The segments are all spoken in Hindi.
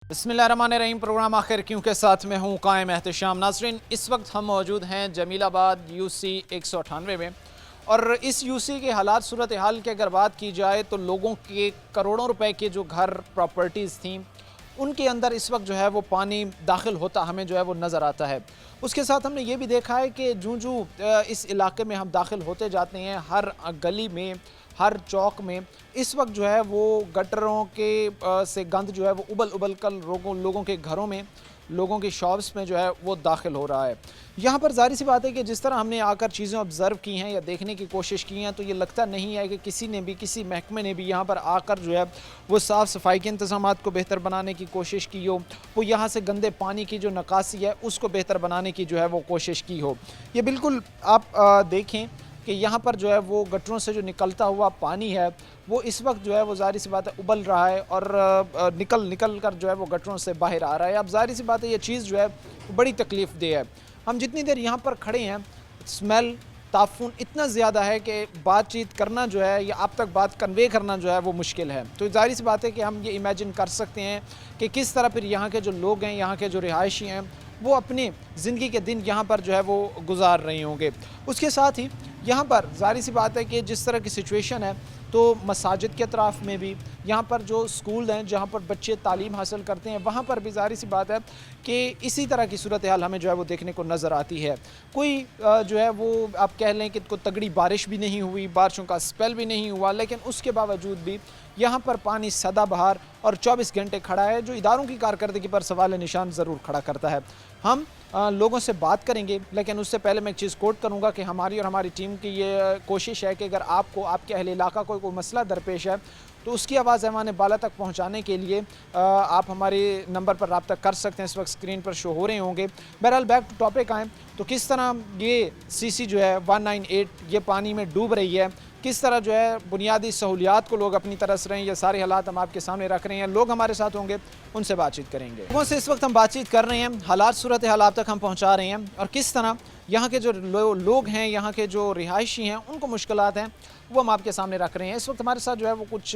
बिस्मिल्लाहिर्रहमानिर्रहीम। प्रोग्राम आखिर क्यों के साथ में हूँ कायम एहतशाम। नाज़रीन, इस वक्त हम मौजूद हैं जमीलाबाद UC 198 में, और इस UC के हालात सूरत हाल की अगर बात की जाए तो लोगों के करोड़ों रुपए के जो घर प्रॉपर्टीज़ थी उनके अंदर इस वक्त जो है वो पानी दाखिल होता हमें जो है वो नज़र आता है। उसके साथ हमने ये भी देखा है कि जूं इस इलाके में हम दाखिल होते जाते हैं, हर गली में, हर चौक में इस वक्त जो है वो गटरों के से गंद जो है वो उबल उबल कर लोगों के घरों में, लोगों की शॉप्स में जो है वो दाखिल हो रहा है। यहाँ पर ज़ाहिर सी बात है कि जिस तरह हमने आकर चीज़ें ऑब्ज़र्व की हैं या देखने की कोशिश की हैं, तो ये लगता नहीं है कि किसी ने भी, किसी महकमे ने भी यहाँ पर आकर जो है वो साफ़ सफाई के इंतज़ामात को बेहतर बनाने की कोशिश की हो, वो यहाँ से गंदे पानी की जो निकासी है उसको बेहतर बनाने की जो है वो कोशिश की हो। ये बिल्कुल आप देखें कि यहाँ पर जो है वो गटरों से जो निकलता हुआ पानी है वो इस वक्त जो है वो ज़ाहिर सी बात है उबल रहा है और निकल कर जो है वो गटरों से बाहर आ रहा है। अब ज़ाहिर सी बात है ये चीज़ जो है बड़ी तकलीफ़ दे है। हम जितनी देर यहाँ पर खड़े हैं, स्मेल, ताफ़ुन इतना ज़्यादा है कि बातचीत करना जो है या आप तक बात कन्वे करना जो है वो मुश्किल है। तो ज़ाहिर सी बात है कि हम ये इमेजिन कर सकते हैं कि किस तरह फिर यहाँ के जो लोग हैं, यहाँ के जो रिहायशी हैं, वो अपनी ज़िंदगी के दिन यहाँ पर जो है वो गुजार रहे होंगे। उसके साथ ही यहाँ पर ज़ाहिर सी बात है कि जिस तरह की सिचुएशन है, तो मसाजिद के अतराफ़ में भी, यहाँ पर जो स्कूल हैं जहाँ पर बच्चे तालीम हासिल करते हैं, वहाँ पर भी ज़ाहिर सी बात है कि इसी तरह की सूरत हाल हमें जो है वो देखने को नज़र आती है। कोई जो है वो आप कह लें कि कोई तगड़ी बारिश भी नहीं हुई, बारिशों का स्पेल भी नहीं हुआ, लेकिन उसके बावजूद भी यहाँ पर पानी सदाबहार और 24 घंटे खड़ा है, जो इदारों की कारकर्दगी पर सवाल निशान ज़रूर खड़ा करता है। हम लोगों से बात करेंगे, लेकिन उससे पहले मैं एक चीज़ कोट करूँगा कि हमारी और हमारी टीम की ये कोशिश है कि अगर आपको, आपके अहले इलाका को कोई मसला दरपेश है तो उसकी आवाज़ ऐवान बाला तक पहुँचाने के लिए आप हमारे नंबर पर रब्ता कर सकते हैं, इस वक्त स्क्रीन पर शो हो रहे होंगे। बहरहाल बैक टू टॉपिक आएँ तो किस तरह ये CC जो है 198 ये पानी में डूब रही है, किस तरह जो है बुनियादी सहूलियात को लोग अपनी तरफ रहे हैं, ये सारे हालात हम आपके सामने रख रहे हैं। लोग हमारे साथ होंगे, उनसे बातचीत करेंगे। लोगों से इस वक्त हम बातचीत कर रहे हैं, हालात सूरत हाल आप तक हम पहुँचा रहे हैं, और किस तरह यहाँ के जो लोग हैं, यहाँ के जो रिहायशी हैं, उनको मुश्किलात हैं वो हम आपके सामने रख रहे हैं। इस वक्त हमारे साथ जो है वो कुछ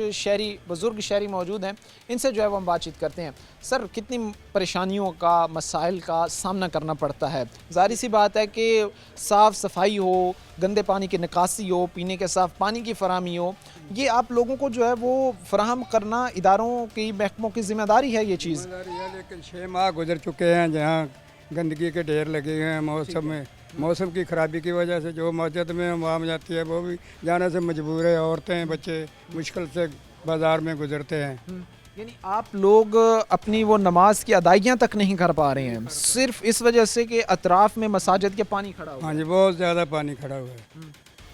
बुज़ुर्ग शहरी मौजूद हैं, इनसे जो है वो हम बातचीत करते हैं। सर, कितनी परेशानियों का, मसाइल का सामना करना पड़ता है? ज़ाहिर सी बात है कि साफ़ सफाई हो, गंदे पानी की निकासी हो, पीने के साफ़ पानी की फराहमी हो, ये आप लोगों को जो है वो फराहम करना इदारों की, महकमों की ज़िम्मेदारी है ये चीज़। लेकिन 6 माह गुजर चुके हैं जहाँ गंदगी के ढेर लगे हुए हैं। मौसम की ख़राबी की वजह से जो मस्जिद में आवाम जाती है वो भी जाने से मजबूर है। औरतें, बच्चे मुश्किल से बाज़ार में गुजरते हैं। यानी आप लोग अपनी वो नमाज की अदायगियाँ तक नहीं कर पा रहे हैं, सिर्फ इस वजह से कि अतराफ़ में मसाजिद के पानी खड़ा हुआ है। हाँ जी, बहुत ज़्यादा पानी खड़ा हुआ है।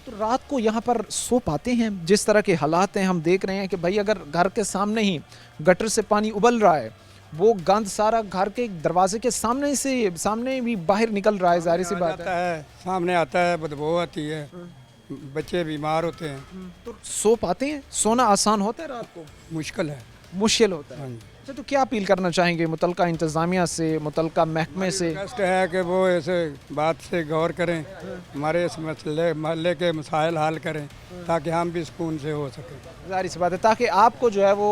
तो रात को यहाँ पर सो पाते हैं? जिस तरह के हालात हैं हम देख रहे हैं कि भाई अगर घर के सामने ही गटर से पानी उबल रहा है, वो गंद सारा घर के दरवाजे के सामने भी बाहर निकल रहा है, ज़ाहिर सी बात है सामने आता है, बदबू आती है, बच्चे बीमार होते हैं। तो सो पाते हैं? सोना आसान होता है रात को? मुश्किल होता है। अच्छा, तो क्या अपील करना चाहेंगे मुतलका इंतज़ामिया से, मुतलका महकमे से? रिक्वेस्ट है कि वो ऐसे बात से गौर करें, हमारे इस महल्ले के मसाइल हल करें ताकि हम भी सुकून से हो सकें। ज़ाहिर सी बात है, ताकि आपको जो है वो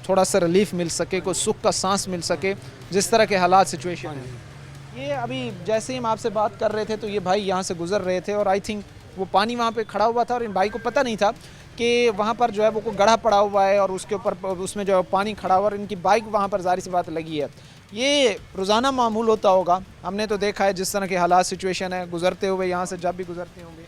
थोड़ा सा रिलीफ मिल सके, कोई सुख का सांस मिल सके जिस तरह के हालात सिचुएशन है। ये अभी जैसे ही हम आपसे बात कर रहे थे तो ये भाई यहाँ से गुजर रहे थे, और आई थिंक वो पानी वहाँ पे खड़ा हुआ था और इन भाई को पता नहीं था कि वहाँ पर जो है वो कोई गड्ढा पड़ा हुआ है और उसके ऊपर उसमें जो है पानी खड़ा हुआ, और इनकी बाइक वहाँ पर ज़ाहिर सी बात लगी है। ये रोज़ाना मामूल होता होगा, हमने तो देखा है जिस तरह के हालात सिचुएशन है, गुजरते हुए यहाँ से जब भी गुजरते होंगे।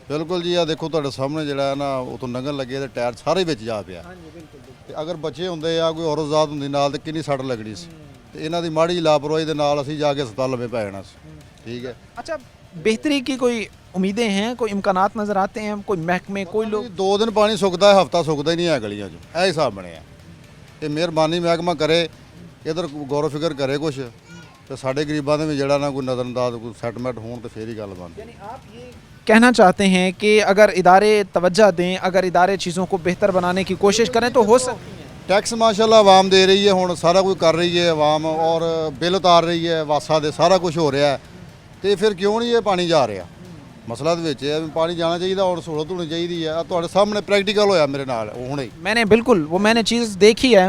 बिल्कुल जी, आ देखो ਤੁਹਾਡੇ ਸਾਹਮਣੇ ਜਿਹੜਾ ਹੈ ਨਾ ਉਤੋਂ ਲੰਘਣ ਲੱਗੇ ਤੇ ਟਾਇਰ ਸਾਰੇ ਵਿੱਚ ਜਾ ਪਿਆ। हाँ जी, बिल्कुल। ਤੇ ਅਗਰ ਬੱਚੇ ਹੁੰਦੇ ਆ, ਕੋਈ ਔਰਤ ਜ਼ਾਤ ਹੁੰਦੀ ਨਾਲ ਤੇ ਕਿੰਨੀ ਸੱਟ ਲੱਗਣੀ ਸੀ। ਤੇ ਇਹਨਾਂ ਦੀ ਮਾੜੀ ਲਾਪਰਵਾਹੀ ਦੇ ਨਾਲ ਅਸੀਂ ਜਾ ਕੇ ਹਸਪਤਾਲ ਲੰਮੇ ਪੈ ਜਾਣਾ ਸੀ। ठीक है। अच्छा, बेहतरी की कोई उम्मीदें हैं, कोई इम्कानात नज़र आते हैं? कोई महकमे, कोई लोग? 2 दिन पानी ਸੁੱਕਦਾ ਹੈ, ਹਫਤਾ ਸੁੱਕਦਾ ਹੀ ਨਹੀਂ ਹੈ ਗਲੀਆਂ 'ਚ। ਇਹ ਹਿਸਾਬ ਬਣਿਆ। ਤੇ ਮਿਹਰਬਾਨੀ ਮਹਿਕਮਾ ਕਰੇ, ਇਧਰ ਗੌਰ ਫਿਕਰ ਕਰੇ ਕੁਛ, ਤੇ ਸਾਡੇ ਗਰੀਬਾਂ ਦੇ ਵੀ ਜਿਹੜਾ ਨਾ ਕੋਈ ਨਜ਼ਰਅੰਦਾਜ਼, ਕੋਈ ਸੈਟਲਮੈਂਟ ਹੋਣ ਤੇ ਫੇਰ ਹੀ ਗੱਲ ਬਣਦੀ। यानी आप ये कहना चाहते हैं कि अगर इदारे तवज्जो दें, अगर इदारे चीज़ों को बेहतर बनाने की कोशिश करें तो हो सकती है। टैक्स माशाल्लाह आवाम दे रही है, ਹੁਣ ਸਾਰਾ ਕੁਝ ਕਰ ਰਹੀ ਹੈ ਆਵਾਮ, ਔਰ ਬਿੱਲ ਉਤਾਰ ਰਹੀ ਹੈ, ਵਾਸਾ ਦੇ ਸਾਰਾ ਕੁਝ ਹੋ ਰਿਹਾ ਹੈ, ਤੇ ਫਿਰ ਕਿਉਂ ਨਹੀਂ ਇਹ ਪਾਣੀ ਜਾ ਰਿਹਾ? ਮਸਲਾ ਦੇ ਵਿੱਚ ਇਹ ਹੈ ਵੀ ਪਾਣੀ ਜਾਣਾ ਚਾਹੀਦਾ, ਔਰ ਸਹੂਲਤ ਹੋਣੀ ਚਾਹੀਦੀ ਹੈ। ਆਹ ਤੁਹਾਡੇ ਸਾਹਮਣੇ ਪ੍ਰੈਕਟੀਕਲ ਹੋਇਆ ਮੇਰੇ ਨਾਲ ਉਹ ਹੁਣੇ ਹੀ। मैंने बिल्कुल वो मैंने चीज़ देखी है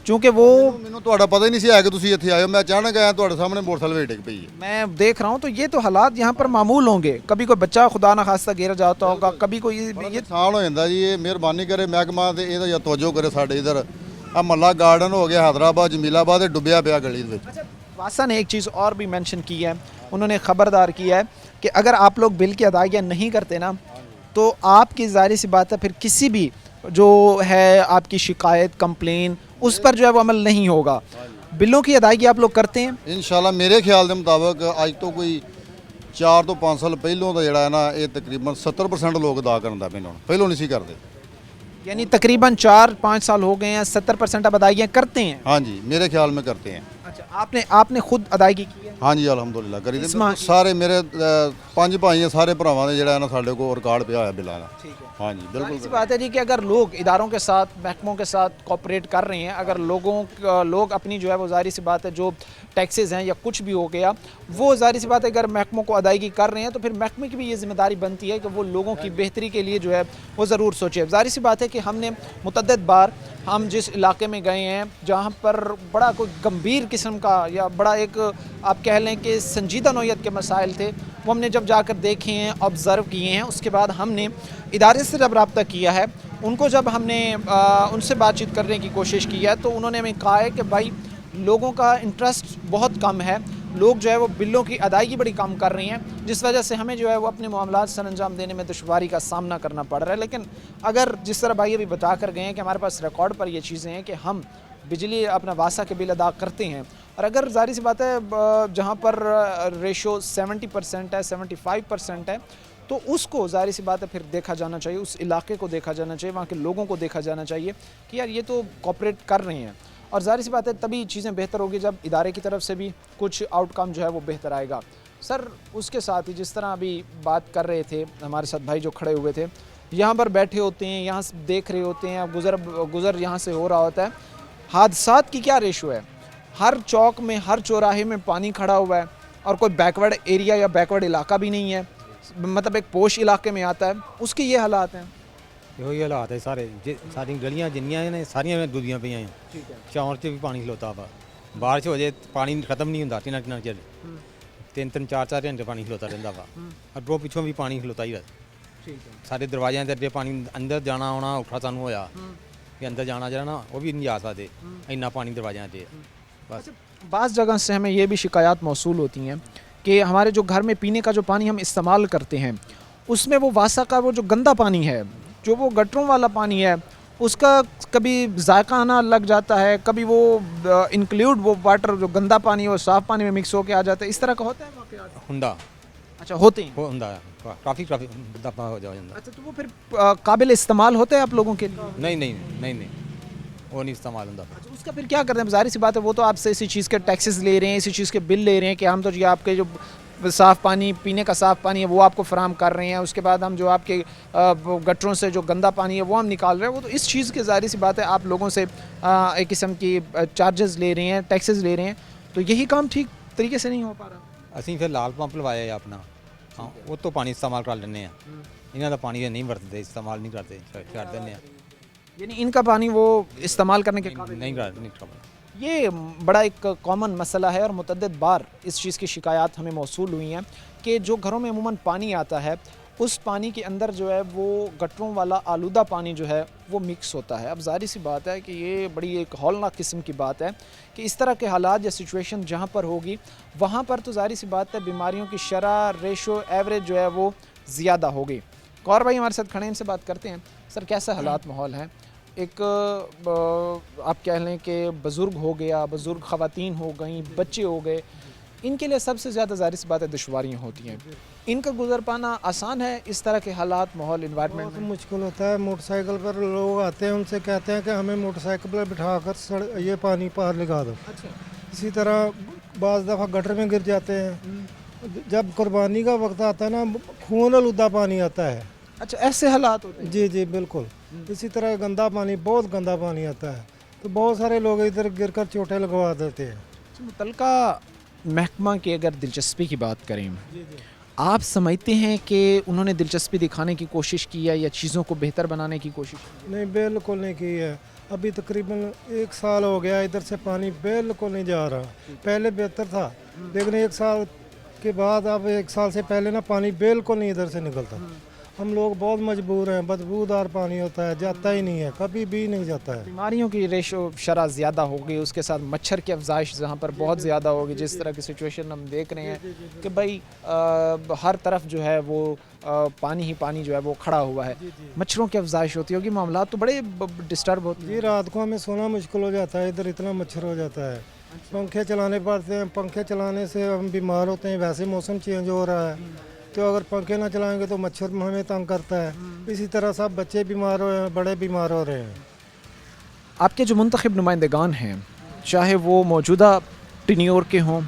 क्योंकि वो ਮੈਨੂੰ ਤੁਹਾਡਾ ਪਤਾ ਹੀ ਨਹੀਂ ਸੀ ਆਇਆ ਕਿ ਤੁਸੀਂ ਇੱਥੇ ਆਏ ਹੋ। ਮੈਂ ਅਚਾਨਕ ਆਇਆ, ਤੁਹਾਡੇ ਸਾਹਮਣੇ ਮੋਟਰਸਾਈਕਲ ਵੇਟ ਡਿੱਗ ਪਈ ਹੈ। मैं देख रहा हूँ तो ये तो हालात यहाँ पर मामूल होंगे। कभी कोई बच्चा खुदा न खास्ता गिर जाता होगा, कभी कोई ये ਨੁਕਸਾਨ ਹੋ ਜਾਂਦਾ ਜੀ। ਇਹ ਮਿਹਰਬਾਨੀ ਕਰੇ ਮਹਿਕਮਾ ਤੇ ਇਹਦਾ ਜਾਂ ਤਵੱਜੋ ਕਰੇ ਸਾਡੇ ਇਧਰ। ਆ ਮੱਲਾ ਗਾਰਡਨ ਹੋ ਗਿਆ, हैदराबाद जमीलाबाद ਇਹ ਡੁੱਬਿਆ ਪਿਆ ਗਲੀ ਦੇ ਵਿੱਚ। वासा ने एक चीज़ और भी मेंशन की है, उन्होंने ख़बरदार किया है कि अगर आप लोग बिल की अदायगियाँ नहीं करते ना तो आपकी ज़ाहिर सी बात है फिर किसी भी जो है आपकी शिकायत कंप्लेन उस पर जो है वो अमल नहीं होगा। बिलों की अदायगी आप लोग करते हैं? ਇਨਸ਼ਾਅੱਲਾ ਮੇਰੇ ਖਿਆਲ ਦੇ ਮੁਤਾਬਕ ਅੱਜ ਤੋਂ ਕੋਈ 4 ਤੋਂ 5 ਸਾਲ ਪਹਿਲੋਂ ਦਾ ਜਿਹੜਾ ਹੈ ਨਾ ਇਹ ਤਕਰੀਬਨ 70% ਲੋਕ ਅਦਾ ਕਰਨ ਦਾ ਪੈਣਾ। ਪਹਿਲੋਂ ਨਹੀਂ ਸੀ ਕਰਦੇ। यानी तकरीबन 4-5 साल हो गए हैं, 70% आप अदायगियाँ करते हैं? हाँ जी, मेरे ख्याल में करते हैं। अच्छा, आपने खुद अदायगी की है? हाँ जी ਅਲਹਮਦੁਲਿਲਾ ਕਰੀ ਦੇ। ਸਾਰੇ ਮੇਰੇ 5 ਭਾਈ ਆ, ਸਾਰੇ ਭਰਾਵਾਂ ਦੇ ਜਿਹੜਾ ਹੈ ਨਾ ਸਾਡੇ ਕੋਲ ਰਿਕਾਰਡ ਪਿਆ ਹੋਇਆ ਬਿੱਲਾਂ ਦਾ। ठीक है। हाँ जी बिल्कुल बिल्कुल। सी बात है जी कि अगर लोग इदारों के साथ महकमों के साथ कोऑपरेट कर रहे हैं, अगर लोग अपनी जो है वो ज़ाहिर सी बात है जो टैक्सेस हैं या कुछ भी हो गया वो ज़ाहिर सी बात है अगर महकमों को अदायगी कर रहे हैं तो फिर महकमे की भी ये जिम्मेदारी बनती है कि वो लोगों की बेहतरी के लिए जो है वो ज़रूर सोचे। ज़ाहिर सी बात है कि हमने मुतअद्दिद बार हम जिस इलाके में गए हैं जहाँ पर बड़ा कोई गंभीर किस्म का या बड़ा एक आप कह लें कि संजीदा नौयत के मसाइल थे, वो हमने जब जाकर देखे हैं, ऑब्ज़र्व किए हैं। उसके बाद हमने इदारे से जब रब्ता किया है, उनको जब हमने उनसे बातचीत करने की कोशिश की है तो उन्होंने हमें कहा है कि भाई लोगों का इंटरेस्ट बहुत कम है, लोग जो है वो बिलों की अदायगी बड़ी कम कर रही हैं, जिस वजह से हमें जो है वो अपने मामलात सर अंजाम देने में दुश्वारी का सामना करना पड़ रहा है। लेकिन अगर जिस तरह भाई अभी बता कर गए हैं कि हमारे पास रिकॉर्ड पर ये चीज़ें हैं कि हम बिजली अपना वासा के बिल अदा करते हैं, और अगर ज़ाहिर सी बात है जहाँ पर रेशो 70% है, 75% है, तो उसको ज़ाहिर सी बात है फिर देखा जाना चाहिए, उस इलाके को देखा जाना चाहिए, वहाँ के लोगों को देखा जाना चाहिए कि यार ये तो कोऑपरेट कर रहे हैं। और ज़ाहिर सी बात है तभी चीज़ें बेहतर होगी जब इदारे की तरफ से भी कुछ आउटकम जो है वो बेहतर आएगा। सर उसके साथ ही जिस तरह अभी बात कर रहे थे हमारे साथ भाई जो खड़े हुए थे, यहाँ पर बैठे होते हैं, यहाँ से देख रहे होते हैं, गुज़र यहाँ से हो रहा होता है, हादसात की क्या रेशो है? हर चौक में, हर चौराहे में पानी खड़ा हुआ है और कोई बैकवर्ड एरिया या बैकवर्ड इलाका भी नहीं है, मतलब एक पोश इलाके में आता है, उसके ये हालात हैं। ਇਹੋ ਹੀ ਹਾਲਾਤ ਹੈ ਸਾਰੇ ਸਾਰੀਆਂ ਗਲੀਆਂ ਜਿੰਨੀਆਂ ਨੇ ਸਾਰੀਆਂ ਡੁੱਬੀਆਂ ਪਈਆਂ ਆ। ठीक है। ਚੌਂਰ 'ਚ ਵੀ ਪਾਣੀ ਖਲੋਤਾ ਵਾ। ਬਾਰਿਸ਼ ਹੋ ਜੇ ਪਾਣੀ ਖਤਮ ਨਹੀਂ ਹੁੰਦਾ, ਤਿੰਨਾਂ ਚਿਰ 3-3 4-4 ਘੰਟੇ ਪਾਣੀ ਖਲੋਤਾ ਰਹਿੰਦਾ ਵਾ। ਅੱਗੋਂ ਪਿੱਛੋਂ ਵੀ ਪਾਣੀ ਖਲੋਤਾ ਹੀ ਰਹਿੰਦਾ। ठीक है। ਸਾਡੇ ਦਰਵਾਜ਼ਿਆਂ ਦੇ ਅੱਗੇ ਪਾਣੀ ਅੰਦਰ ਜਾਣਾ ਆਉਣਾ ਔਖਾ ਸਾਨੂੰ ਹੋਇਆ ਕਿ ਅੰਦਰ ਜਾਣਾ ਜਿਹੜਾ ਨਾ ਉਹ ਵੀ ਨਹੀਂ ਜਾ ਸਕਦੇ, ਇੰਨਾ ਪਾਣੀ ਦਰਵਾਜ਼ਿਆਂ 'ਤੇ ਬਸ। बाज़ जगह से हमें ये भी शिकायत मौसूल होती हैं कि हमारे जो घर में पीने का जो पानी हम इस्तेमाल करते हैं उसमें वो वासा का वो जो गंदा पानी है, जो वो गटरों वाला पानी है, उसका कभी जायका आना लग जाता है, कभी वो इंक्लूड वो वाटर जो गंदा पानी है वो साफ़ पानी में मिक्स होकर आ जाता है, इस तरह का होता है वाक़यात? ਹੁੰਦਾ अच्छा, होते हैं। ਉਹ ਹੁੰਦਾ ਕਾਫੀ ਦਫਾ ਹੋ ਜਾਂਦਾ। अच्छा, तो वो फिर काबिल इस्तेमाल होता है आप लोगों के लिए? ਨਹੀਂ ਨਹੀਂ ਨਹੀਂ ਨਹੀਂ ਉਹ नहीं इस्तेमाल ਹੁੰਦਾ। अच्छा, उसका फिर क्या करते हैं? ज़ाहिर सी बात है वो तो आपसे इसी चीज़ के टैक्सेस ले रहे हैं, इसी चीज़ के बिल ले रहे हैं कि हम तो जी आपके जो साफ़ पानी, पीने का साफ़ पानी है वो आपको फराहम कर रहे हैं, उसके बाद हम जो आपके गटरों से जो गंदा पानी है वो हम निकाल रहे हैं। वो तो इस चीज़ की ज़ाहिर सी बात है आप लोगों से एक किस्म की चार्जेस ले रहे हैं, टैक्सेस ले रहे हैं, तो यही काम ठीक तरीके से नहीं हो पा रहा। ਅਸੀਂ ਫਿਰ ਲਾਲ ਪੰਪ ਲਵਾਇਆ ਹੈ ਆਪਣਾ, ਹਾਂ ਉਹ ਤੋਂ ਪਾਣੀ ਇਸਤੇਮਾਲ ਕਰ ਲੈਂਦੇ ਆ। ਇਹਨਾਂ ਦਾ ਪਾਣੀ ਨਹੀਂ ਵਰਤਦੇ, ਇਸਤੇਮਾਲ ਨਹੀਂ ਕਰਦੇ, ਛੱਡ ਦਿੰਦੇ ਆ। यानी इनका पानी वो इस्तेमाल करने के काबिल नहीं कर। ये बड़ा एक कॉमन मसला है और मुतअद्दिद बार इस चीज़ की शिकायत हमें मौसूल हुई हैं कि जो घरों में अमूमन पानी आता है उस पानी के अंदर जो है वो गटरों वाला आलूदा पानी जो है वो मिक्स होता है। अब ज़ाहिर सी बात है कि ये बड़ी एक हौलनाक किस्म की बात है कि इस तरह के हालात या सिचुएशन जहाँ पर होगी वहाँ पर तो ज़ाहिर सी बात है बीमारियों की शरह रेशो एवरेज जो है वो ज़्यादा होगी। कौर भाई हमारे साथ खड़े, इनसे बात करते हैं। सर कैसा हालात माहौल है? एक आप कह लें कि बुज़ुर्ग हो गया, बुज़ुर्ग ख़वातीन हो गई, बच्चे हो गए, इनके लिए सबसे ज़्यादा ज़ाहिर सी बात है दुश्वारियाँ होती हैं। इनका गुजर पाना आसान है इस तरह के हालात माहौल इन्वायरमेंट बहुत में? मुश्किल होता है। मोटरसाइकिल पर लोग आते हैं, उनसे कहते हैं कि हमें मोटरसाइकिल पर बिठाकर ये पानी पार लगा दो। इसी तरह बाज़ दफ़ा गटर में गिर जाते हैं। जब कुर्बानी का वक्त आता है ना, खून आलूदा पानी आता है। अच्छा, ऐसे हालात होते हैं? जी जी बिल्कुल। इसी तरह गंदा पानी, बहुत गंदा पानी आता है, तो बहुत सारे लोग इधर गिरकर चोटें लगवा देते हैं। मुतल्लिका महकमा की अगर दिलचस्पी की बात करें आप समझते हैं कि उन्होंने दिलचस्पी दिखाने की कोशिश की है या चीज़ों को बेहतर बनाने की कोशिश की? नहीं, बिल्कुल नहीं की है। अभी तकरीबन 1 साल हो गया, इधर से पानी बिल्कुल नहीं जा रहा। पहले बेहतर था, लेकिन 1 साल के बाद अब 1 साल से पहले ना पानी बिल्कुल नहीं इधर से निकलता। हम लोग बहुत मजबूर हैं, बदबूदार पानी होता है, जाता ही नहीं है, कभी भी नहीं जाता है। बीमारियों की रेशो शरह ज़्यादा होगी, उसके साथ मच्छर की अफजाइश जहाँ पर बहुत ज़्यादा होगी, जिस तरह की सिचुएशन हम देख रहे हैं कि भाई हर तरफ जो है वो पानी ही पानी जो है वो खड़ा हुआ है, मच्छरों की अफजाइश होती होगी, मामला तो बड़े डिस्टर्ब होते जी, रात को हमें सोना मुश्किल हो जाता है, इधर इतना मच्छर हो जाता है। पंखे चलाने पड़ते हैं, पंखे चलाने से हम बीमार होते हैं। वैसे मौसम चेंज हो रहा है, तो अगर पंखे ना चलाएंगे तो मच्छर हमें तंग करता है। इसी तरह सब बच्चे बीमार हो रहे हैं, बड़े बीमार हो रहे हैं। आपके जो मुंतखब नुमाइंदगान हैं, चाहे वो मौजूदा टेन्योर के हों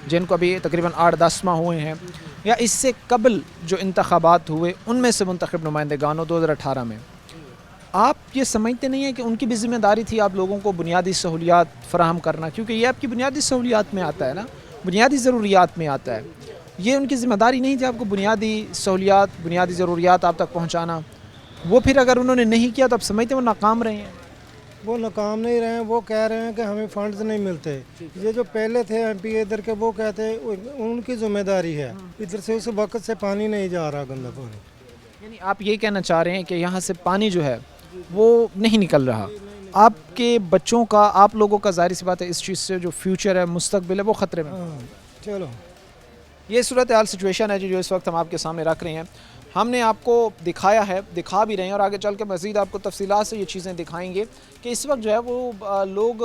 जिनको अभी तकरीबन 8-10 माह हुए हैं, या इससे कबल जो इंतखाबात हुए उनमें से मुंतखब नुमाइंदगान हो 2018 में, आप ये समझते नहीं हैं कि उनकी भी ज़िम्मेदारी थी आप लोगों को बुनियादी सहूलियात फ़राहम करना, क्योंकि ये आपकी बुनियादी सहूलियात में आता है ना, बुनियादी ज़रूरियात में आता है। ये उनकी ज़िम्मेदारी नहीं थी आपको बुनियादी सहूलियात, बुनियादी ज़रूरियात आप तक पहुँचाना? वो फिर अगर उन्होंने नहीं किया तो आप समझते हैं वो नाकाम रहे हैं? वो नाकाम नहीं रहे हैं, वो कह रहे हैं कि हमें फंड्स नहीं मिलते। ये जो पहले थे एमपी इधर के, वो कहते हैं उनकी जिम्मेदारी है, इधर से उस वक्त से पानी नहीं जा रहा, गंदा पानी। यानी आप ये कहना चाह रहे हैं कि यहाँ से पानी जो है वो नहीं निकल रहा, आपके बच्चों का, आप लोगों का ज़ाहिर सी बात है इस चीज़ से जो फ्यूचर है, मुस्तकबिल है, वो ख़तरे में। हाँ, चलो, ये सूरत हाल सिचुएशन है जो इस वक्त हम आपके सामने रख रहे हैं। हमने आपको दिखाया है, दिखा भी रहे हैं, और आगे चल के मज़ीद आपको तफसीलात से ये चीज़ें दिखाएंगे कि इस वक्त जो है वो लोग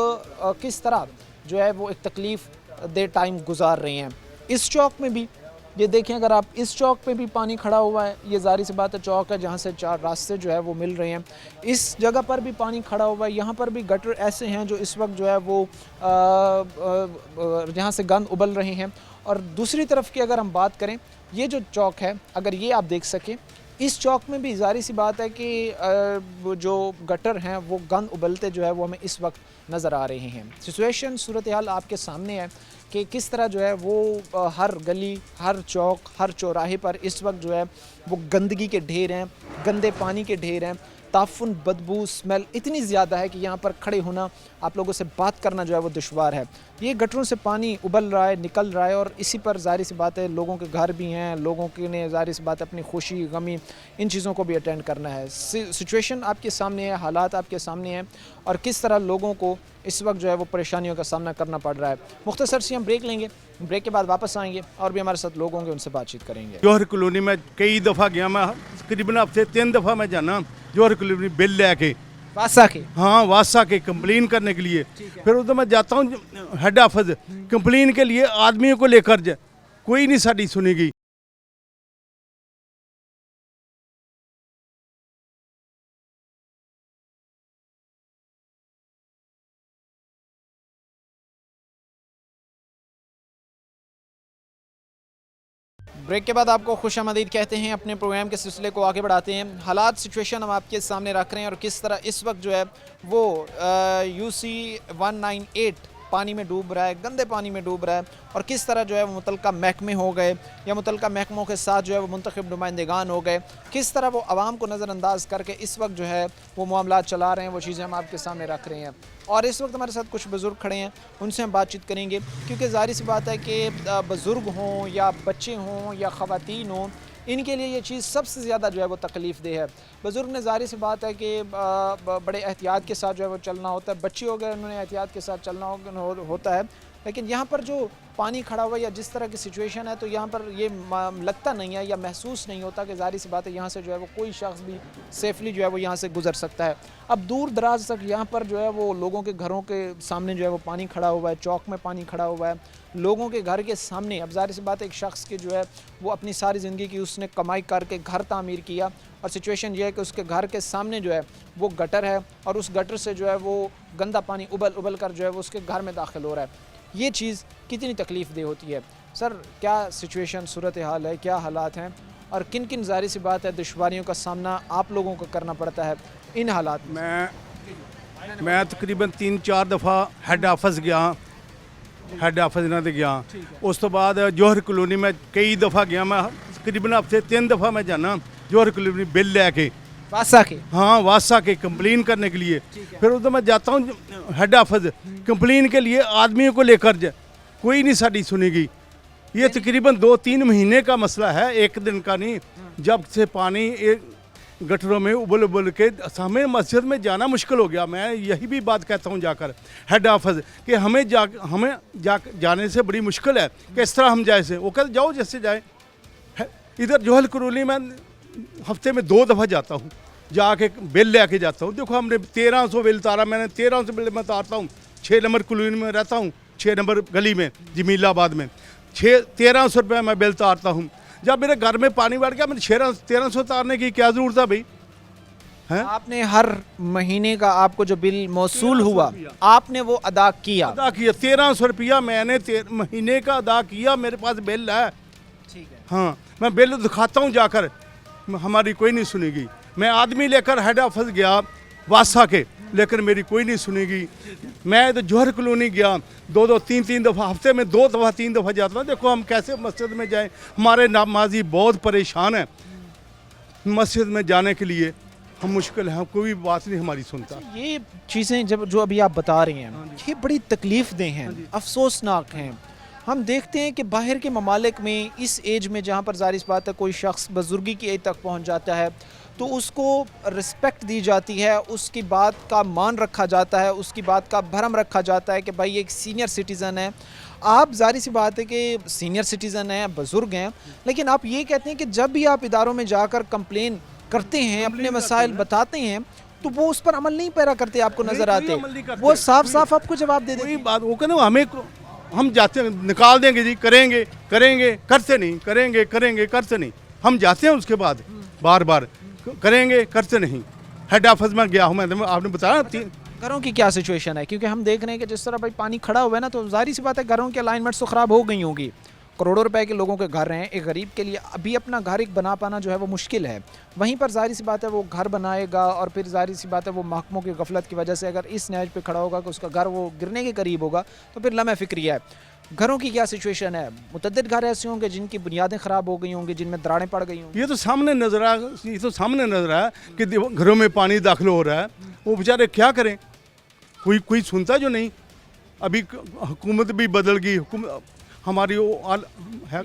किस तरह जो है वो एक तकलीफ़ दे टाइम गुजार रहे हैं। इस चौक में भी ये देखें, अगर आप इस चौक पे भी पानी खड़ा हुआ है, ये ज़ाहिर सी बात है चौक है जहाँ से 4 रास्ते जो है वो मिल रहे हैं। इस जगह पर भी पानी खड़ा हुआ है, यहाँ पर भी गटर ऐसे हैं जो इस वक्त जो है वो यहाँ से गंद उबल रहे हैं। और दूसरी तरफ की अगर हम बात करें, ये जो चौक है, अगर ये आप देख सकें, इस चौक में भी ज़ाहिर सी बात है कि वो जो गटर हैं वो गंद उबलते जो है वो हमें इस वक्त नज़र आ रहे हैं। सिचुएशन, सूरत हाल आपके सामने है कि किस तरह जो है वो हर गली, हर चौक, हर चौराहे पर इस वक्त जो है वो गंदगी के ढेर हैं, गंदे पानी के ढेर हैं, ताफुन, बदबू, स्मेल इतनी ज़्यादा है कि यहाँ पर खड़े होना, आप लोगों से बात करना जो है वो दुश्वार है। ये गटरों से पानी उबल रहा है, निकल रहा है, और इसी पर ज़ाहिर सी बात है लोगों के घर भी हैं, लोगों के ने ज़ाहिर सी बात है अपनी खुशी, गमी, इन चीज़ों को भी अटेंड करना है। सिचुएशन आपके सामने है, हालात आपके सामने हैं, और किस तरह लोगों को इस वक्त जो है वो परेशानियों का सामना करना पड़ रहा है। मुख्तसर सी हम ब्रेक लेंगे, ब्रेक के बाद वापस आएंगे और भी हमारे साथ लोग होंगे, उनसे बातचीत करेंगे। जौहर कॉलोनी में कई दफ़ा गया, मैं तकरीबन हफ्ते 3 दफ़ा मैं जाना जौहर कॉलोनी बिल लेके, वासा के, हाँ वासा के कंप्लेन करने के लिए। फिर उधर मैं जाता हूँ हेड ऑफिस कंप्लेन के लिए, आदमियों को लेकर कोई नहीं साड़ी सुनेगी। ब्रेक के बाद आपको खुशामदीद कहते हैं। अपने प्रोग्राम के सिलसिले को आगे बढ़ाते हैं। हालात, सिचुएशन हम आपके सामने रख रहे हैं, और किस तरह इस वक्त जो है वो UC 198 पानी में डूब रहा है, गंदे पानी में डूब रहा है, और किस तरह जो है वो मुतलका महकमे हो गए या मुतलका महकमों के साथ जो है वो मुंतखब नुमाइंदगान हो गए, किस तरह वो आवाम को नज़रअंदाज करके इस वक्त जो है वो मामलात चला रहे हैं, वो चीज़ें हम आपके सामने रख रहे हैं। और इस वक्त हमारे साथ कुछ बुज़ुर्ग खड़े हैं, उनसे हम बातचीत करेंगे, क्योंकि ज़ाहिर सी बात है कि बुज़ुर्ग हों या बच्चे हों या ख़वातीन हों, इनके लिए ये चीज़ सबसे ज़्यादा जो है वो तकलीफ़ दे है। बुज़ुर्ग ने ज़ाहिर सी बात है कि बड़े एहतियात के साथ जो है वो चलना होता है, बच्चे हो गए उन्होंने एहतियात के साथ चलना होता है, लेकिन यहाँ पर जो पानी खड़ा हुआ या जिस तरह की सिचुएशन है, तो यहाँ पर ये लगता नहीं है या महसूस नहीं होता कि ज़ाहिर सी बात है यहाँ से जो है वो कोई शख्स भी सेफली जो है वो यहाँ से गुजर सकता है। अब दूर दराज तक यहाँ पर जो है वो लोगों के घरों के सामने जो है वो पानी खड़ा हुआ है, चौक में पानी खड़ा हुआ है, लोगों के घर के सामने। अब ज़ाहिर सी बात है एक शख्स के जो है वो अपनी सारी ज़िंदगी की उसने कमाई करके घर तामीर किया, और सिचुएशन ये है कि उसके घर के सामने जो है वो गटर है, और उस गटर से जो है वो गंदा पानी उबल उबल कर जो है वो उसके घर में दाखिल हो रहा है। ये चीज़ कितनी तकलीफ़ दे होती है। सर, क्या सिचुएशन, सूरत हाल है, क्या हालात हैं, और किन किन ज़ाहिर सी बात है दुश्वारियों का सामना आप लोगों को करना पड़ता है इन हालात में? मैं तकरीबन 3-4 दफ़ा हेड ऑफिस गया, ਹੈੱਡ ਆਫਿਸ ਇਹਨਾਂ ਤੇ ਗਿਆ। ਉਸ ਤੋਂ ਬਾਅਦ ਜੋਹਰ ਕਲੋਨੀ ਮੈਂ ਕਈ ਦਫਾ ਗਿਆ, ਮੈਂ ਤਕਰੀਬਨ ਹਫਤੇ 3 दफ़ा मैं जाना जौहर कॉलोनी बिल लेके वासा के। हाँ वासा के कंप्लेन करने के लिए। फिर उधर मैं जाता हूँ हेड ऑफिस कंप्लेन के लिए, आदमियों को लेकर कोई नहीं साड़ी सुनेगी। ये तकरीबन 2-3 महीने का मसला है, एक दिन का नहीं। जब से पानी गटरों में उबल उबल के हमें मस्जिद में जाना मुश्किल हो गया। मैं यही भी बात कहता हूँ जाकर हेड ऑफिस कि हमें जाने से बड़ी मुश्किल है कि इस तरह हम जाए से। वो कहते जाओ जैसे जाए। इधर जौहर कॉलोनी में हफ्ते में 2 दफ़ा जाता हूँ, जाके बिल लेके जाता हूँ। देखो हमने 1300 बिल तारा, मैंने 1300 बिल मैं तारता हूँ। 6 नंबर कॉलोनी में रहता हूँ, 6 नंबर गली में जमीलाबाद में 1300 रुपये मैं बिल तारता हूँ। जब मेरे घर में पानी बढ़ गया, मैंने 1300 तारने की क्या ज़रूरत है भाई? हैं? आपने हर महीने का आपको जो बिल मौसूल हुआ आपने वो अदा किया? अदा किया 1300 रुपया मैंने महीने का अदा किया। मेरे पास बिल है। ठीक है। हाँ मैं बिल दिखाता हूँ जाकर, हमारी कोई नहीं सुनेगी। मैं आदमी लेकर हेड ऑफिस गया वासा के, लेकिन मेरी कोई नहीं सुनेगी। मैं तो जौहर कॉलोनी गया 2-2, 3-3 दफ़ा, हफ्ते में 2 दफ़ा 3 दफ़ा जाता हूँ। देखो हम कैसे मस्जिद में जाएं, हमारे नमाजी बहुत परेशान हैं मस्जिद में जाने के लिए। हम मुश्किल है, कोई बात नहीं हमारी सुनता। ये चीज़ें जब जो अभी आप बता रही हैं ये बड़ी तकलीफ़ दें हैं, अफसोसनाक हैं। हम देखते हैं कि बाहर के ममालिक में इस एज में जहाँ पर ज़ाहिर सी बात है कोई शख्स बुजुर्गी की एज तक पहुँच जाता है तो उसको रिस्पेक्ट दी जाती है, उसकी बात का मान रखा जाता है, उसकी बात का भरम रखा जाता है कि भाई एक सीनियर सिटीज़न है। आप ज़ाहिर सी बात है कि सीनियर सिटीज़न हैं, बुज़ुर्ग हैं, लेकिन आप ये कहते हैं कि जब भी आप इदारों में जाकर कंप्लेन करते हैं, अपने मसाइल बताते हैं तो वो उस पर अमल नहीं पैरा करते, आपको नज़र आते, वो साफ साफ आपको जवाब दे देते कोई बात वो कहते हमें, हम जाते हैं निकाल देंगे जी, करेंगे करेंगे करते नहीं, करेंगे करेंगे करते नहीं। हम जाते हैं उसके बाद बार बार करेंगे करते नहीं। हेड ऑफिस में गया हूँ मैं, आपने बताया। घरों की क्या सिचुएशन है? क्योंकि हम देख रहे हैं कि जिस तरह भाई पानी खड़ा हुआ है ना, तो जाहिर सी बात है घरों की अलाइनमेंट्स तो ख़राब हो गई होंगी। करोड़ों रुपए के लोगों के घर हैं, एक गरीब के लिए अभी अपना घर एक बना पाना जो है वो मुश्किल है। वहीं पर जाहिर सी बात है वो घर बनाएगा और फिर जाहिर सी बात है वो महकमों की गफलत की वजह से अगर इस नहज पे खड़ा होगा कि उसका घर वो गिरने के करीब होगा तो फिर लम्हे फिक्रिया है। घरों की क्या सिचुएशन है? मुतअद्दिद घर ऐसे होंगे जिनकी बुनियादें ख़राब हो गई होंगी, जिनमें दरारें पड़ गई होंगी। ये तो सामने नजर आ, ये तो सामने नजर आया कि घरों में पानी दाखिल हो रहा है। वो बेचारे क्या करें, कोई सुनता जो नहीं। अभी हुकूमत भी बदल गई, हमारी है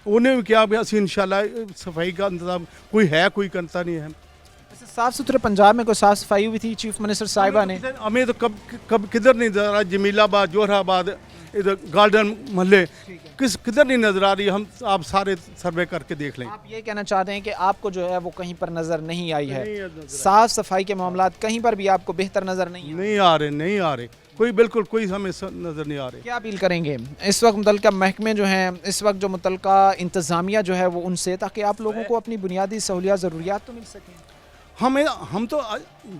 उन्हें क्या असी इंशाल्लाह सफाई का इंतजाम कोई है, कोई करता नहीं है। साफ़ सुथरे पंजाब में कोई साफ़ सफाई हुई थी चीफ मिनिस्टर साहिबा ने? हमें तो कब किधर नहीं नजर आ, जमीलाबाद, जोहराबाद, इधर गार्डन मोहल्ले किधर नहीं नजर आ रही। हम आप सारे सर्वे करके देख लें। आप ये कहना चाहते हैं कि आपको जो है वो कहीं पर नज़र नहीं आई है, साफ़ सफाई के मामलात कहीं पर भी आपको बेहतर नज़र नहीं आ रहे, नहीं आ रहे, कोई बिल्कुल कोई हमें नज़र नहीं आ रहे। क्या अपील करेंगे इस वक्त मुतल्लिका महकमे जो हैं, इस वक्त जो मुतल्लिका इंतज़ामिया जो है वो उनसे, ताकि आप लोगों को अपनी बुनियादी सहूलियात ज़रूरियात तो मिल सकें? हम तो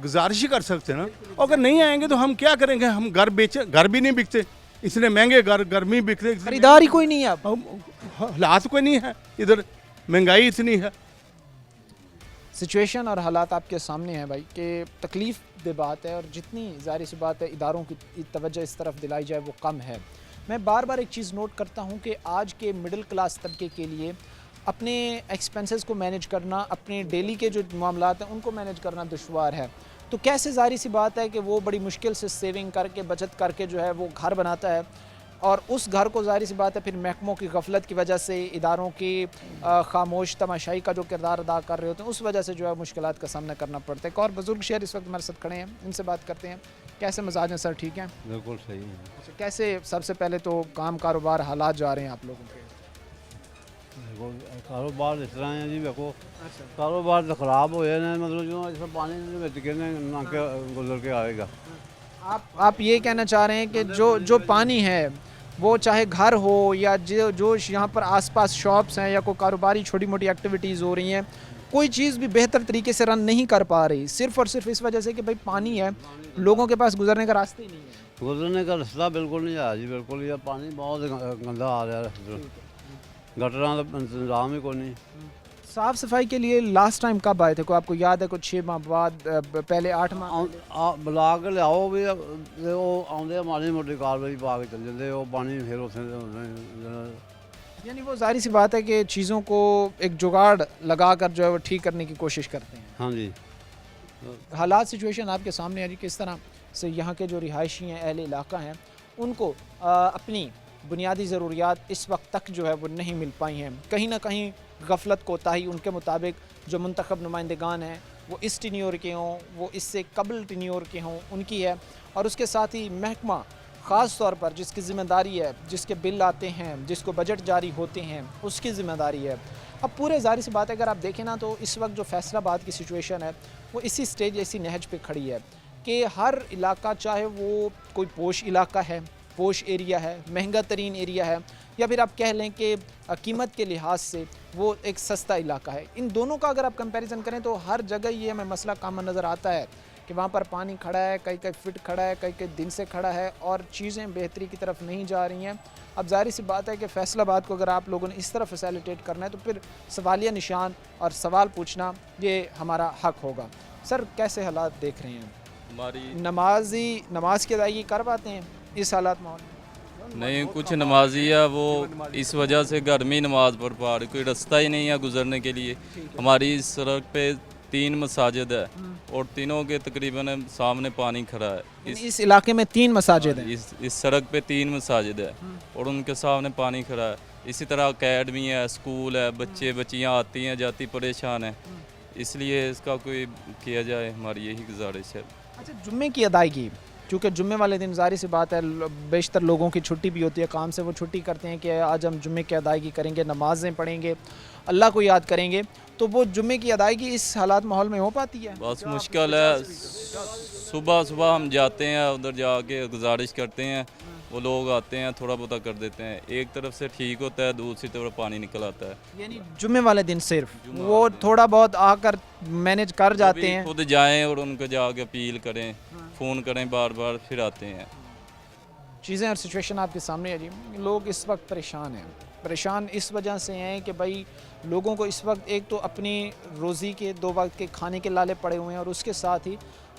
गुजारिश ही कर सकते हैं ना। अगर नहीं आएंगे तो हम क्या करेंगे? हम घर भी नहीं बिकते, इतने महंगे घर भी बिकते, खरीदार ही कोई नहीं है, हालात कोई नहीं है, इधर महंगाई इतनी है। सिचुएशन और हालात आपके सामने हैं भाई कि तकलीफ़ दे बात है, और जितनी ज़ाहिर सी बात है इदारों की तवज्जो इस तरफ दिलाई जाए वो कम है। मैं बार बार एक चीज़ नोट करता हूँ कि आज के मिडिल क्लास तबके के लिए अपने एक्सपेंसेस को मैनेज करना, अपने डेली के जो मामलात हैं उनको मैनेज करना दुश्वार है। तो कैसे ज़ाहिर सी बात है कि वो बड़ी मुश्किल से सेविंग करके, बचत करके जो है वो घर बनाता है, और उस घर को ज़ाहिर सी बात है फिर महकमों की गफलत की वजह से, इदारों की खामोश तमाशाई का जो किरदार अदा कर रहे होते हैं, उस वजह से जो है मुश्किलात का सामना करना पड़ता है। एक और बुजुर्ग शहर इस वक्त हमारे साथ खड़े हैं, इनसे बात करते हैं। कैसे मजाज हैं सर? ठीक है, बिल्कुल सही है। अच्छा, कैसे सबसे पहले तो काम कारोबार हालात जा रहे हैं आप लोगों के? देखो कारोबार इस तरह है जी, देखो कारोबार तो खराब हो जाए, मतलब जो इस पानी ना के गुजर के आएगा। आप ये कहना चाह रहे हैं कि जो पानी है वो चाहे घर हो या जो यहाँ पर आसपास शॉप्स हैं या कोई कारोबारी छोटी मोटी एक्टिविटीज़ हो रही हैं, कोई चीज़ भी बेहतर तरीके से रन नहीं कर पा रही, सिर्फ़ और सिर्फ इस वजह से कि भाई पानी है, लोगों के पास गुजरने का रास्ता ही नहीं है। गुजरने का रास्ता बिल्कुल नहीं आया जी, बिल्कुल। ये पानी बहुत गंदा आ रहा है, गटरां का इंतजाम ही कोई नहीं। साफ़ सफाई के लिए लास्ट टाइम कब आए थे? कोई आपको याद है? कुछ 6 माह बाद, पहले 8 माह? ਬੁਲਾ ਕੇ ਲਿਆਓ ਵੀ ਤੇ ਉਹ ਆਉਂਦੇ ਮਾੜੀ ਮੋਟੀ ਕਾਰਵਾਈ ਪਾ ਕੇ ਚੱਲ ਜਾਂਦੇ ਉਹ ਪਾਣੀ ਫਿਰ ਉੱਥੇ यानी वो जाहिर सी बात है कि चीज़ों को एक जुगाड़ लगा कर जो है वो ठीक करने की कोशिश करते हैं। ਹਾਂਜੀ हालात सिचुएशन आपके सामने है जी, किस तरह से यहाँ के जो रिहायशी हैं, अहले इलाका हैं, उनको अपनी बुनियादी ज़रूरियात इस वक्त तक जो है वो नहीं मिल पाई हैं। कहीं ना कहीं गफलत कोताही उनके मुताबिक जो मुंतखब नुमाइंदगान हैं वो इस टिन्योर के हों, वो इससे कबल टिन्योर के हों, उनकी है। और उसके साथ ही महकमा ख़ास तौर पर जिसकी ज़िम्मेदारी है, जिसके बिल आते हैं, जिसको बजट जारी होते हैं, उसकी ज़िम्मेदारी है। अब पूरे ज़ाहिर सी बात है, अगर आप देखें ना तो इस वक्त जो फैसलाबाद की सिचुएशन है वो इसी स्टेज, इसी नहज पे खड़ी है कि हर इलाका, चाहे वो कोई पोश इलाका है, पोश एरिया है, महंगा तरीन एरिया है, या फिर आप कह लें कि कीमत के लिहाज से वो एक सस्ता इलाका है, इन दोनों का अगर आप कंपैरिजन करें तो हर जगह ये हमें मसला कॉमन नज़र आता है कि वहाँ पर पानी खड़ा है, कई कई फिट खड़ा है, कई कई दिन से खड़ा है और चीज़ें बेहतरी की तरफ नहीं जा रही हैं। अब जाहिर सी बात है कि फैसलाबाद को अगर आप लोगों ने इस तरह फैसिलिटेट करना है तो फिर सवालिया निशान और सवाल पूछना ये हमारा हक होगा। सर, कैसे हालात देख रहे हैं? हमारी नमाज की अदायगी कर पाते हैं इस हालात माहौल में? नहीं, कुछ नमाजी है वो इस वजह से घर में ही नमाज पढ़ पा रहे, कोई रास्ता ही नहीं है गुजरने के लिए। हमारी इस सड़क पे 3 मसाजिद है और तीनों के तकरीबन सामने पानी खड़ा है। इस इलाके में 3 मसाजिद हैं? इस सड़क पे 3 मसाजिद है और उनके सामने पानी खड़ा है। इसी तरह अकेडमी है, स्कूल है, बच्चे बच्चियाँ आती हैं जाती परेशान है, इसलिए इसका कोई किया जाए, हमारी यही गुजारिश है। अच्छा, जुम्मे की अदायगी, क्योंकि जुम्मे वाले दिन ज़ाहिर सी बात है बेशतर लोगों की छुट्टी भी होती है, काम से वो छुट्टी करते हैं कि आज हम जुम्मे की अदायगी करेंगे, नमाज़ें पढ़ेंगे, अल्लाह को याद करेंगे, तो वो जुम्मे की अदायगी इस हालात माहौल में हो पाती है? बस मुश्किल है। सुबह सुबह हम जाते हैं, उधर जाके गुजारिश करते हैं, वो लोग आते हैं थोड़ा बहुत कर देते हैं, एक तरफ से ठीक होता है, दूसरी तरफ पानी निकल आता है। यानी जुम्मे वाले दिन सिर्फ वो थोड़ा बहुत आकर मैनेज कर जाते हैं? खुद जाएं और उनको जाके अपील करें, फ़ोन करें बार बार, फिर आते हैं। चीज़ें और सिचुएशन आपके सामने है जी। लोग इस वक्त परेशान हैं, परेशान इस वजह से हैं कि भाई लोगों को इस वक्त एक तो अपनी रोज़ी के 2 वक्त के खाने के लाले पड़े हुए हैं और उसके साथ ही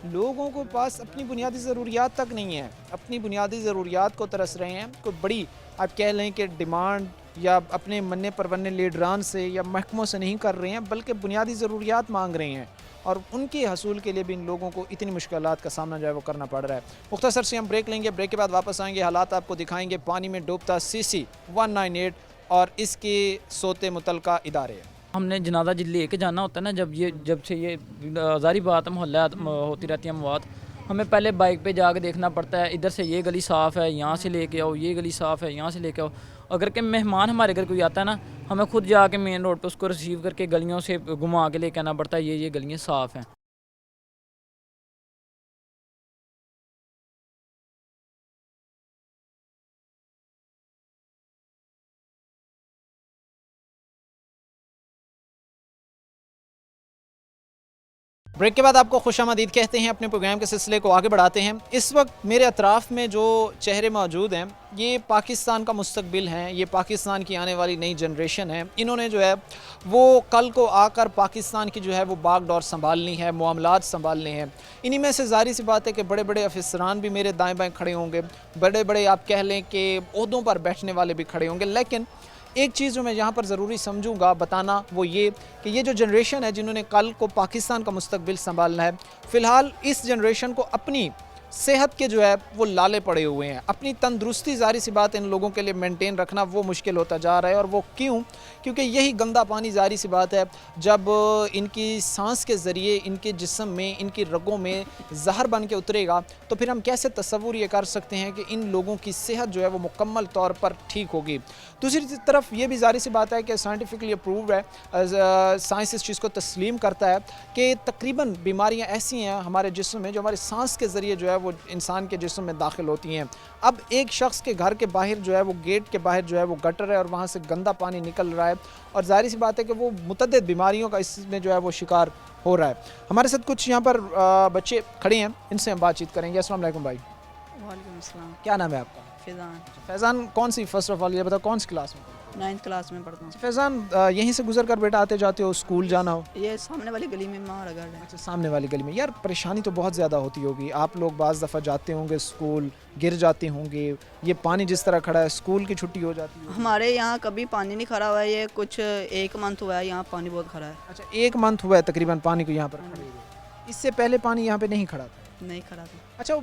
लोगों को पास अपनी बुनियादी ज़रूरियात तक नहीं है, अपनी बुनियादी ज़रूरियात को तरस रहे हैं। कोई बड़ी आप कह लें कि डिमांड या अपने मन्ने परवन्ने लीडरान से या महकमों से नहीं कर रहे हैं, बल्कि बुनियादी ज़रूरियात मांग रहे हैं और उनके हसूल के लिए भी इन लोगों को इतनी मुश्किलात का सामना जो है वो करना पड़ रहा है। मुख्तसर से हम ब्रेक लेंगे, ब्रेक के बाद वापस आएंगे, हालात आपको दिखाएंगे। पानी में डूबता CC 198 और इसके सोते मुतलका इदारे। हमने जनाजा लेके जाना होता है ना, जब से ये ज़ाहिर बात है मोहल्ला होती रहती है मवाद, हमें पहले बाइक पे जाके देखना पड़ता है, इधर से ये गली साफ़ है, यहाँ से लेके आओ, ये गली साफ़ है, यहाँ से लेके आओ। अगर के मेहमान हमारे घर कोई आता है ना, हमें खुद जाके मेन रोड पे उसको रिसीव करके गलियों से घुमा के लेके आना पड़ता है, ये गलियाँ साफ़ हैं। ब्रेक के बाद आपको खुशामदीद कहते हैं, अपने प्रोग्राम के सिलसिले को आगे बढ़ाते हैं। इस वक्त मेरे अतराफ़ में जो चेहरे मौजूद हैं ये पाकिस्तान का मुस्तकबिल हैं, ये पाकिस्तान की आने वाली नई जनरेशन है। इन्होंने जो है वो कल को आकर पाकिस्तान की जो है वो बागडोर संभालनी है, मामलात संभालने हैं। इन्हीं में से ज़ाहिर सी बात है कि बड़े बड़े अफसरान भी मेरे दाएँ बाएँ खड़े होंगे, बड़े बड़े आप कह लें कि ओहदों पर बैठने वाले भी खड़े होंगे। लेकिन एक चीज़ जो मैं यहाँ पर ज़रूरी समझूंगा बताना वो ये कि ये जो जनरेशन है जिन्होंने कल को पाकिस्तान का मुस्तकबिल संभालना है, फ़िलहाल इस जनरेशन को अपनी सेहत के जो है वो लाले पड़े हुए हैं। अपनी तंदुरुस्ती ज़ाहिर सी बात इन लोगों के लिए मेंटेन रखना वो मुश्किल होता जा रहा है। और वो क्यों? क्योंकि यही गंदा पानी ज़ाहिर सी बात है जब इनकी सांस के ज़रिए इनके जिस्म में, इनकी रगों में जहर बन के उतरेगा तो फिर हम कैसे तसव्वुर ये कर सकते हैं कि इन लोगों की सेहत जो है वो मुकम्मल तौर पर ठीक होगी। दूसरी तरफ ये भी ज़ाहिर सी बात है कि साइंटिफिकली अप्रूव्ड है, साइंस इस चीज़ को तस्लीम करता है कि तकरीबन बीमारियाँ ऐसी हैं हमारे जिस्म में जो हमारे सांस के ज़रिए जो है वो इंसान के जिस्म में दाखिल होती हैं। अब एक शख्स के घर के बाहर जो है वो गेट के बाहर जो है वो गटर है और वहाँ से गंदा पानी निकल रहा है और ज़ाहिर सी बात है कि वो मुतअद्दिद बीमारियों का इसमें जो है वो शिकार हो रहा है। हमारे साथ कुछ यहाँ पर बच्चे खड़े हैं, इनसे हम बातचीत करेंगे। अस्सलाम वालेकुम भाई। वालेकुम अस्सलाम। क्या नाम है आपका? फैज़ान। फैज़ान, कौन सी, फर्स्ट ऑफ ऑल ये बताओ कौन सी क्लास में? 9th क्लास में पढ़ता हूँ। फैज़ान, यहीं से गुजर कर बेटा आते जाते हो, स्कूल जाना हो? ये सामने वाली गली में हमारा घर है। अच्छा, सामने वाली गली में। यार परेशानी तो बहुत ज़्यादा होती होगी, आप लोग बाज़ दफ़ा जाते होंगे स्कूल, गिर जाते होंगे, ये पानी जिस तरह खड़ा है स्कूल की छुट्टी हो जाती है। हमारे यहाँ कभी पानी नहीं खड़ा हुआ है, ये कुछ 1 मंथ हुआ है यहाँ पानी बहुत खड़ा है। अच्छा, 1 मंथ हुआ है तकरीबन पानी को यहाँ पर खड़े हुए। इससे पहले पानी यहाँ पे नहीं खड़ा था? नहीं खड़ा था। अच्छा,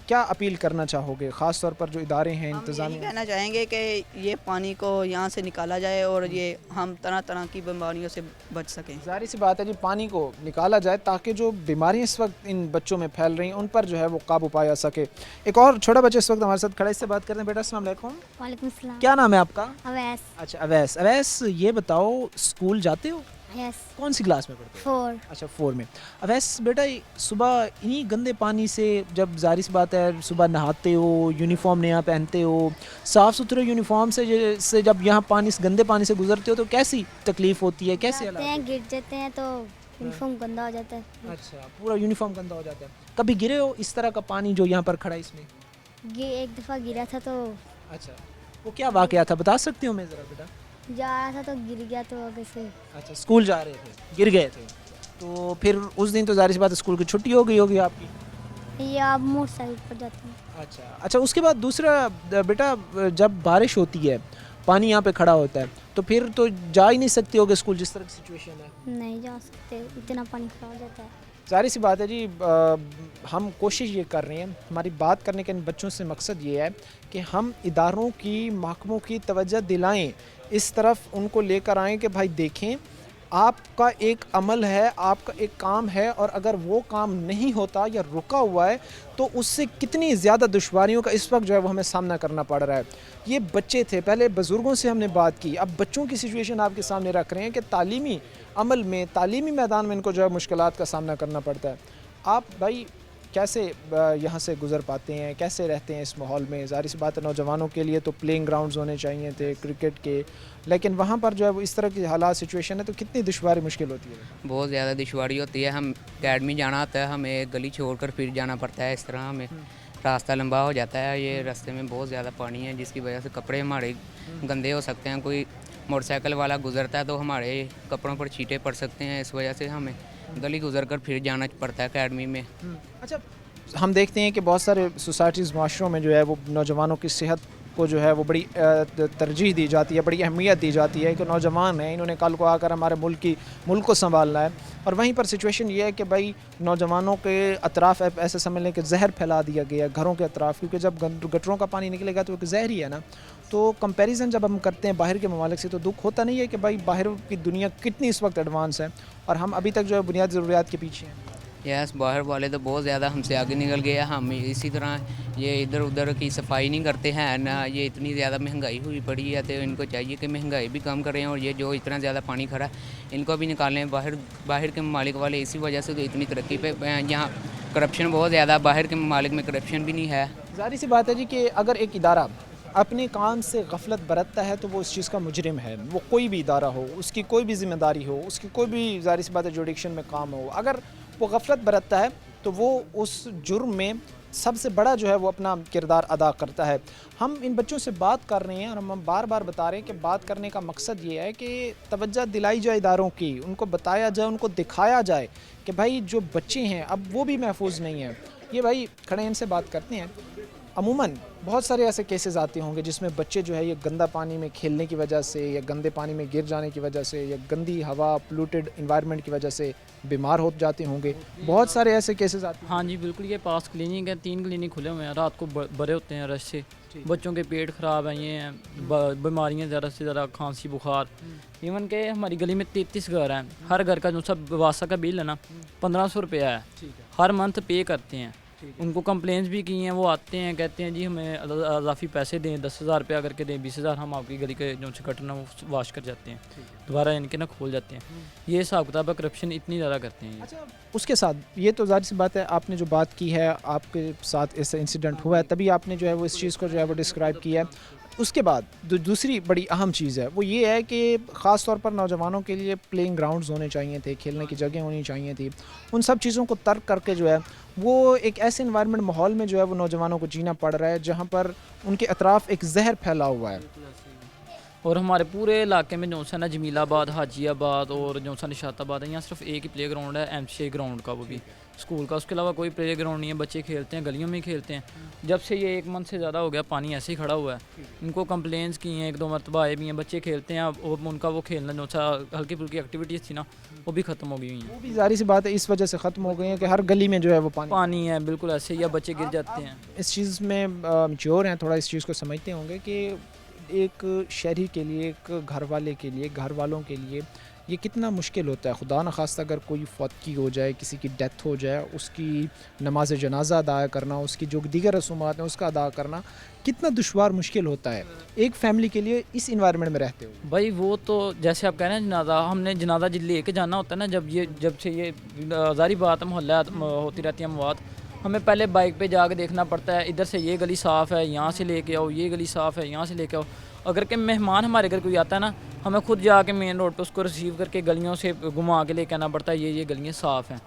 क्या अपील करना चाहोगे ख़ास तौर पर जो इदारे हैं हम इंतज़ामी? यही कहना चाहेंगे कि ये पानी को यहाँ से निकाला जाए और ये हम तरह तरह की बीमारियों से बच सकें। ज़ाहिर सी बात है जी, पानी को निकाला जाए ताकि जो बीमारियाँ इस वक्त इन बच्चों में फैल रही हैं उन पर जो है वो काबू पाया सके। एक और छोटा बच्चा इस वक्त हमारे साथ खड़ा है, इससे बात करते हैं। बेटा अस्सलाम वालेकुम। वालेकुम सलाम। क्या नाम है आपका? अवैस। अच्छा अवैस। अवैस, ये बताओ स्कूल जाते हो? यस। कौन सी क्लास में पढ़ते हो? 4। अच्छा 4 में। अवैस बेटा, सुबह इन्हीं गंदे पानी से जब ज़ाहिर सी बात है सुबह नहाते हो, यूनिफॉर्म नया पहनते हो, साफ़ सुथरे यूनिफॉर्म से जब यहाँ पानी गंदे पानी से गुजरते हो तो कैसी तकलीफ़ होती है, कैसे जाते हैं, गिर जाते हैं तो यूनिफॉर्म गंदा हो जाता है। अच्छा, पूरा यूनिफॉर्म गंदा हो जाता है। कभी गिरे हो इस तरह का पानी जो यहाँ पर खड़ा है इसमें? एक दफ़ा गिरा था तो। अच्छा, वो क्या वाक़या था बता सकती हो मैं ज़रा बेटा? जा रहा था तो गिर गया तो आगे से। अच्छा, स्कूल जा रहे थे, गिर गए थे, तो फिर उस दिन तो ज़ाहिर सी बात है स्कूल की छुट्टी हो गई होगी आपकी? ये आप मोटरसाइकिल पर जाते हैं। अच्छा, उसके बाद दूसरा बेटा, जब बारिश होती है पानी यहाँ पे खड़ा होता है तो फिर तो जा ही नहीं सकते होगे स्कूल जिस तरह की सिचुएशन है? नहीं जा सकते, इतना पानी खड़ा हो जाता है। ज़ाहिर सी बात है जी, हम कोशिश ये कर रहे हैं, हमारी बात करने के इन बच्चों से मकसद ये है कि हम इदारों की, महकमों की तवज्जो दिलाएं, इस तरफ उनको लेकर आएँ कि भाई देखें आपका एक अमल है, आपका एक काम है, और अगर वो काम नहीं होता या रुका हुआ है तो उससे कितनी ज़्यादा दुश्वारियों का इस वक्त जो है वो हमें सामना करना पड़ रहा है। ये बच्चे थे, पहले बुज़ुर्गों से हमने बात की, अब बच्चों की सिचुएशन आपके सामने रख रहे हैं कि तालीमी अमल में, तालीमी मैदान में इनको जो है मुश्किलात का सामना करना पड़ता है। आप भाई कैसे यहाँ से गुज़र पाते हैं, कैसे रहते हैं इस माहौल में? ज़ाहिर सी बात है नौजवानों के लिए तो प्लेइंग ग्राउंड्स होने चाहिए थे क्रिकेट के, लेकिन वहाँ पर जो है वो इस तरह की हालात सिचुएशन है तो कितनी दुश्वारी मुश्किल होती है? बहुत ज़्यादा दुश्वारी होती है। हम अकेडमी जाना होता है, हमें गली छोड़कर फिर जाना पड़ता है, इस तरह हमें रास्ता लंबा हो जाता है। ये रास्ते में बहुत ज़्यादा पानी है जिसकी वजह से कपड़े हमारे गंदे हो सकते हैं। कोई मोटरसाइकिल वाला गुजरता है तो हमारे कपड़ों पर छींटे पड़ सकते हैं, इस वजह से हमें गली गुजर कर फिर जाना पड़ता है अकेडमी में। अच्छा, हम देखते हैं कि बहुत सारे सोसाइटीज़, माशरों में जो है वो नौजवानों की सेहत को जो है वो बड़ी तरजीह दी जाती है, बड़ी अहमियत दी जाती है कि नौजवान हैं, इन्होंने कल को आकर हमारे मुल्क को संभालना है। और वहीं पर सिचुएशन ये है कि भाई नौजवानों के अतराफ़ ऐसे समझ लें कि जहर फैला दिया गया है घरों के अतराफ़, क्योंकि जब गटरों का पानी निकलेगा तो एक जहर ही है ना। तो कंपैरिजन जब हम करते हैं बाहर के ममालिक से तो दुख होता नहीं है कि भाई बाहर की दुनिया कितनी इस वक्त एडवांस है और हम अभी तक जो है बुनियादी ज़रूरियात के पीछे हैं। यस, बाहर वाले तो बहुत ज़्यादा हमसे आगे निकल गए हैं। हम इसी तरह ये इधर उधर की सफाई नहीं करते हैं ना। ये इतनी ज़्यादा महंगाई हुई पड़ी है तो इनको चाहिए कि महंगाई भी कम करें और ये जो इतना ज़्यादा पानी खड़ा इनको भी निकालें। बाहर के ममालिक वाले इसी वजह से तो इतनी तरक्की पे, यहाँ करप्शन बहुत ज़्यादा, बाहर के ममालिक में करप्शन भी नहीं है। ज़ाहिर सी बात है जी कि अगर एक इदारा अपने काम से गफलत बरतता है तो वो उस चीज़ का मुजरिम है। वो कोई भी इदारा हो, उसकी कोई भी ज़िम्मेदारी हो, उसकी कोई भी ज़ाहिर सी बात है जुडिक्शन में काम हो, अगर वो गफलत बरतता है तो वो उस जुर्म में सबसे बड़ा जो है वो अपना किरदार अदा करता है। हम इन बच्चों से बात कर रहे हैं और हम बार बार बता रहे हैं कि बात करने का मकसद ये है कि तवज्जो दिलाई जाए इदारों की, उनको बताया जाए, उनको दिखाया जाए कि भाई जो बच्चे हैं अब वो भी महफूज नहीं है। ये भाई खड़े इनसे बात करते हैं। अमूमन बहुत सारे ऐसे केसेस आते होंगे जिसमें बच्चे जो है ये गंदा पानी में खेलने की वजह से या गंदे पानी में गिर जाने की वजह से या गंदी हवा, पोल्यूटेड इन्वायरमेंट की वजह से बीमार हो जाते होंगे। बहुत सारे ऐसे केसेस आते हैं। हाँ जी बिल्कुल, ये पास क्लिनिक है, 3 क्लिनिक खुले हुए हैं, रात को भरे होते हैं रश से। बच्चों के पेट ख़राब हैं, ये हैं बीमारियाँ ज़्यादा से ज़्यादा, खांसी बुखार। इवन के हमारी गली में 33 घर हैं, हर घर का जो सब वासा का बिल है ना 1500 रुपया है, हर मंथ पे करते हैं। उनको कंप्लेंट्स भी की हैं, वो आते हैं कहते हैं जी हमें अजाफी पैसे दें, 10,000 रुपया करके दें, 20,000 हम आपकी गली के जो से कटना वो वाश कर जाते हैं, दोबारा इनके ना खोल जाते हैं। ये हिसाब किताब करप्शन इतनी ज़्यादा करते हैं। अच्छा, उसके साथ ये तो ज़ाहिर सी बात है आपने जो बात की है, आपके साथ ऐसा इंसिडेंट हुआ है तभी आपने जो है वो इस चीज़ को जो है वो डिस्क्राइब किया है। उसके बाद दूसरी बड़ी अहम चीज़ है वो ये है कि ख़ास तौर पर नौजवानों के लिए प्लेइंग ग्राउंड्स होने चाहिए थे, खेलने की जगह होनी चाहिए थी। उन सब चीज़ों को तर्क करके जो है वो एक ऐसे इन्वायरमेंट माहौल में जो है वो नौजवानों को जीना पड़ रहा है जहाँ पर उनके अतराफ़ एक जहर फैला हुआ है। और हमारे पूरे इलाके में जो सा ना जमीलाबाद, हाजियाबाद और जो सा निशाताबाद है, यहाँ सिर्फ एक ही प्ले ग्राउंड है, MCA ग्राउंड का, वो भी स्कूल का। उसके अलावा कोई प्ले ग्राउंड नहीं है। बच्चे खेलते हैं गलियों में ही खेलते हैं। जब से ये 1 मंथ से ज़्यादा हो गया पानी ऐसे ही खड़ा हुआ है। इनको कंप्लेंट्स की हैं, 1-2 मरतबा आए भी हैं। बच्चे खेलते हैं, अब उनका वो खेलना जो सा हल्की फुल्की एक्टिविटीज़ थी ना, वो भी ख़त्म हो गई हुई हैं। वो भी ज़ाहिर सी बात है इस वजह से ख़त्म हो गई है कि हर गली में जो है वो पानी है, बिल्कुल ऐसे ही, या बच्चे गिर जाते हैं। इस चीज़ में मैच्योर हैं, थोड़ा इस चीज़ को समझते होंगे कि एक शहरी के लिए, एक घर वाले के लिए, घर वालों के लिए ये कितना मुश्किल होता है। खुदा न खास्ता अगर कोई फौतगी हो जाए, किसी की डेथ हो जाए, उसकी नमाज जनाजा अदा करना, उसकी जो दीगर रसूमात हैं उसका अदा करना कितना दुश्वार मुश्किल होता है एक फ़ैमिली के लिए इस इन्वायरमेंट में रहते हुए। भाई वो तो जैसे आप कह रहे हैं जनाजा, हमने जनाजा लेके जाना होता है ना, जब से ये ज़ारी बात है, मोहल्ला होती रहती है मवाद, हमें पहले बाइक पे जाके देखना पड़ता है, इधर से ये गली साफ़ है, यहाँ से लेके आओ, ये गली साफ़ है, यहाँ से लेके आओ। अगर के मेहमान हमारे घर कोई आता है ना, हमें खुद जाके मेन रोड पे उसको रिसीव करके गलियों से घुमा के लेके आना पड़ता है, ये गलियाँ साफ़ हैं।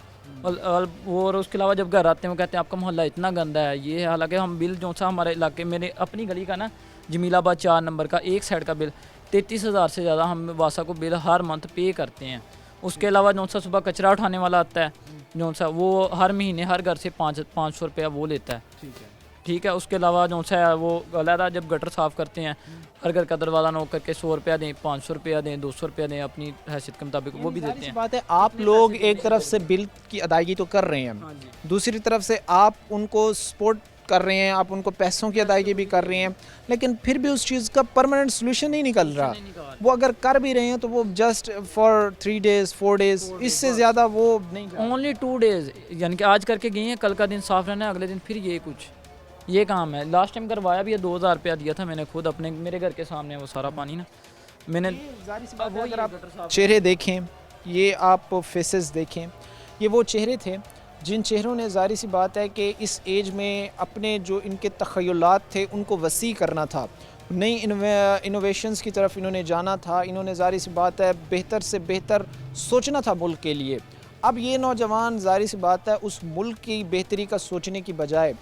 और उसके अलावा जब घर आते हैं वो कहते हैं आपका मोहल्ला इतना गंदा है, ये है। हालांकि हम बिल जो सा हमारे इलाके, मेरे अपनी गली का ना, जमीलाबाद 4 नंबर का एक साइड का बिल 33,000 से ज़्यादा हम वासा को बिल हर मंथ पे करते हैं। उसके अलावा जो सा सुबह कचरा उठाने वाला आता है, जो सा वो हर महीने हर घर से 500 रुपया वो लेता है। ठीक है। उसके अलावा जो सा है वो अलहदा जब गटर साफ़ करते हैं, हर घर का दरवाज़ा नोक करके 100 रुपया दें, 500 रुपया दें, 200 रुपया दें, अपनी हैसियत के मुताबिक वो भी देते हैं। बात है, आप लोग एक तरफ से बिल की अदायगी तो कर रहे हैं, दूसरी तरफ से आप उनको सपोर्ट कर रहे हैं, आप उनको पैसों की अदायगी भी कर रहे हैं, लेकिन फिर भी उस चीज़ का परमानेंट सोल्यूशन नहीं निकल रहा। वो अगर कर भी रहे हैं तो वो जस्ट फॉर 3 डेज़ 4 डेज़, इससे ज़्यादा वो नहीं। ओनली 2 डेज़, यानी कि आज करके गई हैं, कल का दिन साफ़ रहना है, अगले दिन फिर ये काम है। लास्ट टाइम करवाया भी है, 2000 रुपया दिया था मैंने खुद, अपने मेरे घर के सामने वो सारा पानी ना मैंने। अगर आप चेहरे देखें, ये आप फेसेस देखें, ये वो चेहरे थे जिन चेहरों ने, ज़ाहिर सी बात है कि इस एज में अपने जो इनके तख़य्युलात थे उनको वसी करना था, नई इनोवेशंस की तरफ इन्होंने जाना था, इन्होंने ज़ाहिर सी बात है बेहतर से बेहतर सोचना था मुल्क के लिए। अब ये नौजवान ज़ाहिर सी बात है उस मुल्क की बेहतरी का सोचने की बजाय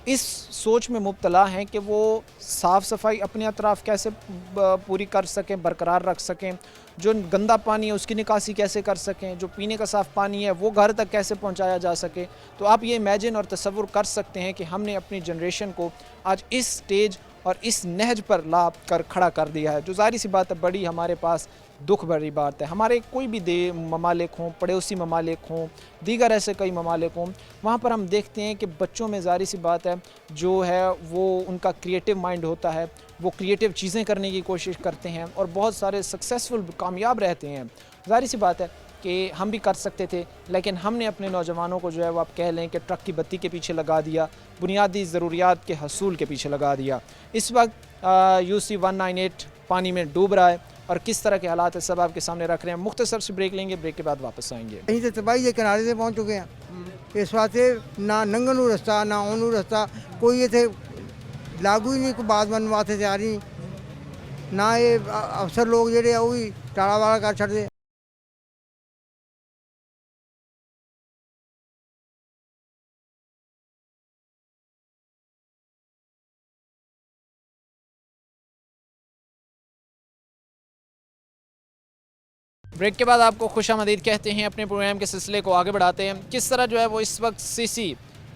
इस सोच में मुब्तला हैं कि वो साफ़ सफाई अपने अतराफ़ कैसे पूरी कर सकें, बरकरार रख सकें, जो गंदा पानी है उसकी निकासी कैसे कर सकें, जो पीने का साफ़ पानी है वो घर तक कैसे पहुंचाया जा सके। तो आप ये इमेजिन और तसव्वुर कर सकते हैं कि हमने अपनी जनरेशन को आज इस स्टेज और इस नहज पर ला कर खड़ा कर दिया है, जो ज़ाहिर सी बात है बड़ी हमारे पास दुख भरी बात है। हमारे कोई भी ममालिक हों, पड़ोसी ममालिक हों, दीगर ऐसे कई ममालिक हों, वहाँ पर हम देखते हैं कि बच्चों में ज़ाहिर सी बात है जो है वो उनका क्रिएटिव माइंड होता है, वो क्रिएटिव चीज़ें करने की कोशिश करते हैं और बहुत सारे सक्सेसफुल कामयाब रहते हैं। ज़ाहिर सी बात है कि हम भी कर सकते थे, लेकिन हमने अपने नौजवानों को जो है वो आप कह लें कि ट्रक की बत्ती के पीछे लगा दिया, बुनियादी ज़रूरियात के हसूल के पीछे लगा दिया। इस वक्त UC 198 पानी में डूब रहा है और किस तरह के हालात है सब आपके सामने रख रहे हैं। मुख्तसर से ब्रेक लेंगे, ब्रेक के बाद वापस आएंगे। कहीं से तबाही के किनारे से पहुँच चुके हैं। इस वास्ते ना नंगनू रस्ता ना ओनू रस्ता कोई इतने लागू ही नहीं, कोई बात मन वास्ते तैयारी ना, ये अफसर लोग जेडे वो भी टाला वाला कर छड़ते। ब्रेक के बाद आपको खुशामदीद कहते हैं। अपने प्रोग्राम के सिलसिले को आगे बढ़ाते हैं। किस तरह जो है वो इस वक्त CC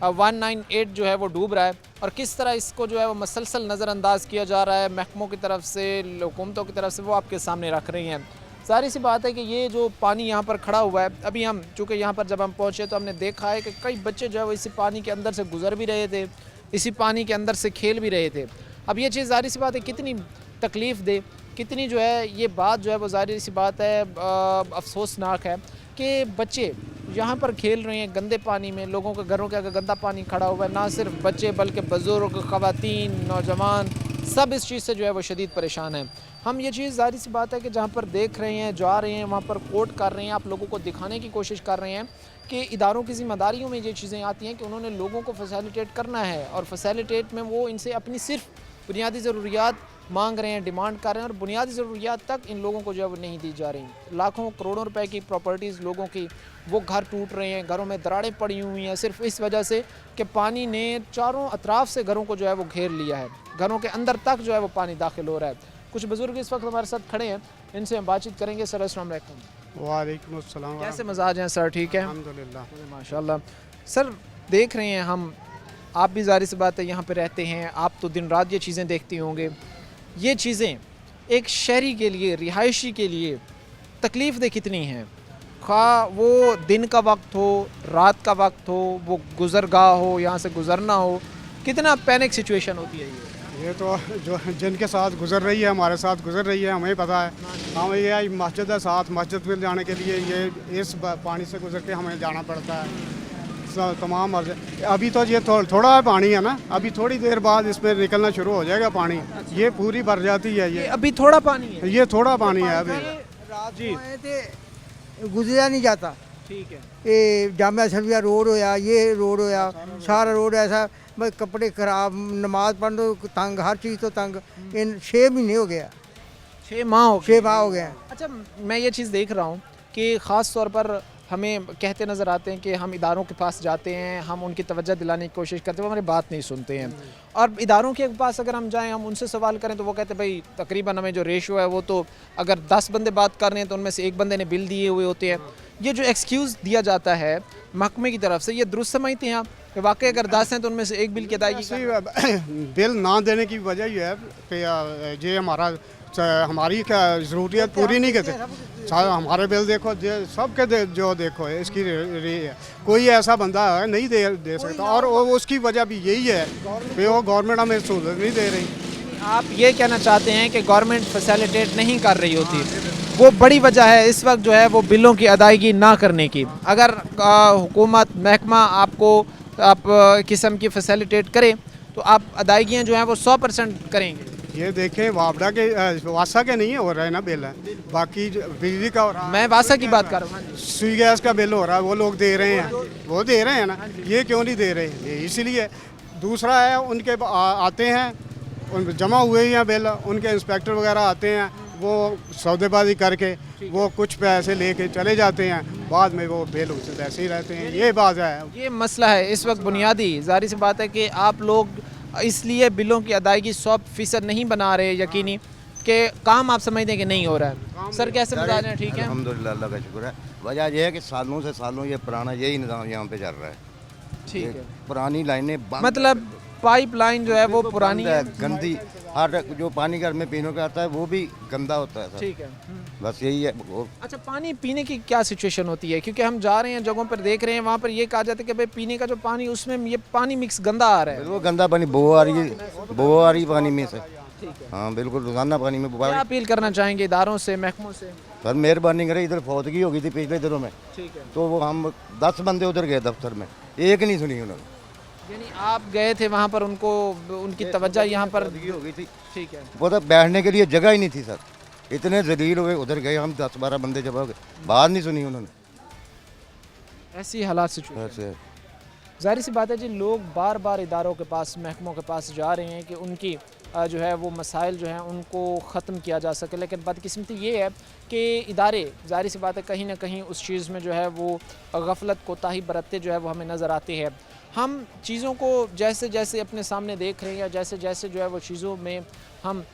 198 जो है वो डूब रहा है और किस तरह इसको जो है वो मसलसल नज़रअंदाज किया जा रहा है महकमों की तरफ से, हुकूमतों की तरफ से, वो आपके सामने रख रही हैं। सारी सी बात है कि ये जो पानी यहाँ पर खड़ा हुआ है, अभी हम चूँकि यहाँ पर जब हम पहुँचे तो हमने देखा है कि कई बच्चे जो है वो इसी पानी के अंदर से गुजर भी रहे थे, इसी पानी के अंदर से खेल भी रहे थे। अब ये चीज़ ज़ाहिर सी बात है कितनी तकलीफ़ दे, कितनी जो है ये बात जो है वो ज़ाहिर सी बात है अफसोसनाक है कि बच्चे यहाँ पर खेल रहे हैं गंदे पानी में, लोगों के घरों के आगे गंदा पानी खड़ा हुआ है। ना सिर्फ बच्चे बल्कि बुज़ुर्ग, ख़वातीन, नौजवान सब इस चीज़ से जो है वो शदीद परेशान हैं। हम ये चीज़ ज़ाहिर सी बात है कि जहाँ पर देख रहे हैं, जा रहे हैं, वहाँ पर कोट कर रहे हैं, आप लोगों को दिखाने की कोशिश कर रहे हैं कि इदारों की ज़िम्मेदारियों में ये चीज़ें आती हैं कि उन्होंने लोगों को फैसिलिटेट करना है और फैसिलिटेट में वो इनसे अपनी सिर्फ बुनियादी ज़रूरियात मांग रहे हैं, डिमांड कर रहे हैं और बुनियादी ज़रूरियात तक इन लोगों को जो है वो नहीं दी जा रही। लाखों करोड़ों रुपए की प्रॉपर्टीज़ लोगों की, वो घर टूट रहे हैं, घरों में दरारें पड़ी हुई हैं सिर्फ इस वजह से कि पानी ने चारों अतराफ से घरों को जो है वो घेर लिया है, घरों के अंदर तक जो है वो पानी दाखिल हो रहा है। कुछ बुजुर्ग इस वक्त हमारे साथ खड़े हैं, इनसे हम बातचीत करेंगे। सर अस्सलाम वालेकुम। वालेकुम अस्सलाम। कैसे मजाज हैं सर? ठीक है अल्हम्दुलिल्लाह। माशाल्लाह। सर देख रहे हैं हम, आप भी ज़ाहिर सी बात है यहाँ पे रहते हैं, आप तो दिन रात ये चीज़ें देखते होंगे। ये चीज़ें एक शहरी के लिए, रिहायशी के लिए तकलीफ़ दे कितनी हैं, खा वो दिन का वक्त हो, रात का वक्त हो, वो गुज़रगाह हो, यहाँ से गुज़रना हो, कितना पैनिक सिचुएशन होती है ये तो जो जिनके साथ गुजर रही है, हमारे साथ गुजर रही है, हमें पता है। हम ये मस्जिद है साथ, मस्जिद में जाने के लिए ये इस पानी से गुजर के हमें जाना पड़ता है। तमाम अभी तो ये थोड़ा पानी है ना, अभी थोड़ी देर बाद इसमें निकलना शुरू हो जाएगा पानी, ये पूरी भर जाती है। ये अभी थोड़ा पानी है, ये थोड़ा पानी है अभी। जी गुजरा नहीं जाता। ठीक है। ये जामिया सलविया रोड होया, ये रोड होया, सारा रोड ऐसा बस कपड़े खराब, नमाज पढ़ लो तंग, हर चीज़ तो तंग। इन 6 महीने हो गया, 6 माह हो 6 माह हो गए। अच्छा, मैं ये चीज़ देख रहा हूँ कि ख़ास तौर पर हमें कहते नज़र आते हैं कि हम इदारों के पास जाते हैं, हम उनकी तवज्जो दिलाने की कोशिश करते हैं, वो हमारी बात नहीं सुनते हैं। और इदारों के पास अगर हम जाएं, हम उनसे सवाल करें तो वो कहते हैं भाई तकरीबन हमें जो रेशो है वो तो अगर 10 बंदे बात कर रहे हैं तो उनमें से एक बंदे ने बिल दिए हुए होते हैं। ये जो एक्सक्यूज़ दिया जाता है महकमे की तरफ से, ये दुरुस्त समझते हैं आप कि वाकई अगर 10 हैं तो उनमें से एक बिल की अदायगी? बिल ना देने की वजह ये है कि ये हमारी क्या ज़रूरियत पूरी नहीं करते। हमारे बिल देखो, सबके जो देखो इसकी कोई ऐसा बंदा है नहीं दे सकता, और उसकी वजह भी यही है कि वो गवर्नमेंट हमें सहूलत नहीं दे रही। आप ये कहना चाहते हैं कि गवर्नमेंट फैसिलिटेट नहीं कर रही होती, वो बड़ी वजह है इस वक्त जो है वो बिलों की अदायगी ना करने की। अगर हुकूमत महकमा आपको आप किस्म की फैसिलिटेट करे तो आप अदायगियाँ जो हैं वो 100% करेंगे। ये देखें वापडा के वासा के नहीं हो रहा है ना बिल है, बाकी बिजली का हो रहा है। मैं वासा की बात कर रहा हूँ। सुई गैस का बिल हो रहा है, वो लोग दे रहे हैं, वो दे रहे हैं ना, ये क्यों नहीं दे रहे? ये इसीलिए। दूसरा है उनके आते हैं, उन जमा हुए ही हैं बिल, उनके इंस्पेक्टर वगैरह आते हैं, वो सौदेबाजी करके वो कुछ पैसे लेके चले जाते हैं, बाद में वो बिल उनसे वैसे ही रहते हैं। ये बात है, ये मसला है इस वक्त बुनियादी। ज़ाहिर सी बात है कि आप लोग इसलिए बिलों की अदायगी 100% नहीं बना रहे यकीनी कि काम आप समझते हैं कि नहीं हो रहा है। सर कैसे बता रहे हैं? ठीक है अल्हम्दुलिल्लाह, अल्लाह का शुक्र है। वजह यह है कि सालों से सालों ये पुराना यही निज़ाम यहाँ पे चल रहा है। ठीक है। पुरानी लाइनें मतलब पाइपलाइन जो है वो पुरानी है, गंदी, हर जो पानी घर में पीने का आता है वो भी गंदा होता है। ठीक है। बस यही है। अच्छा, पानी पीने की क्या सिचुएशन होती है? क्योंकि हम जा रहे हैं जगहों पर देख रहे हैं, वहाँ पर ये कहा जाता है कि भाई पीने का जो पानी उसमें ये पानी मिक्स गंदा आ रहा है। वो गंदा पानी बो आ रही पानी में से। हाँ बिल्कुल, रोजाना पानी में क्या अपील करना चाहेंगे इदारों से, महकमों से? सर मेहरबानी करें, इधर फौतगी हो गई थी पिछले दिनों में, ठीक है, तो वो हम 10 बंदे उधर गए दफ्तर में, एक नहीं सुनी उन्होंने। यानी आप गए थे वहाँ पर, उनको उनकी तवज्जो यहाँ पर हो गई थी। ठीक है। वो तो बैठने के लिए जगह ही नहीं थी सर, इतने जलील हुए, उधर गए हम 10-12 बंदे जब हो गए, बात नहीं सुनी उन्होंने। ऐसी हालात सिचुएशन। जाहिर सी बात है जी, लोग बार बार इदारों के पास, महकमों के पास जा रहे हैं कि उनकी जो है वो मसाइल जो हैं उनको ख़त्म किया जा सके, लेकिन बदकिस्मती ये है कि इदारे जाहिर सी बात है कहीं ना कहीं उस चीज़ में जो है वो गफलत कोताही बरतते जो है वो हमें नज़र आते हैं। हम चीज़ों को जैसे जैसे अपने सामने देख रहे हैं या जैसे जैसे जो है वो चीज़ों में हम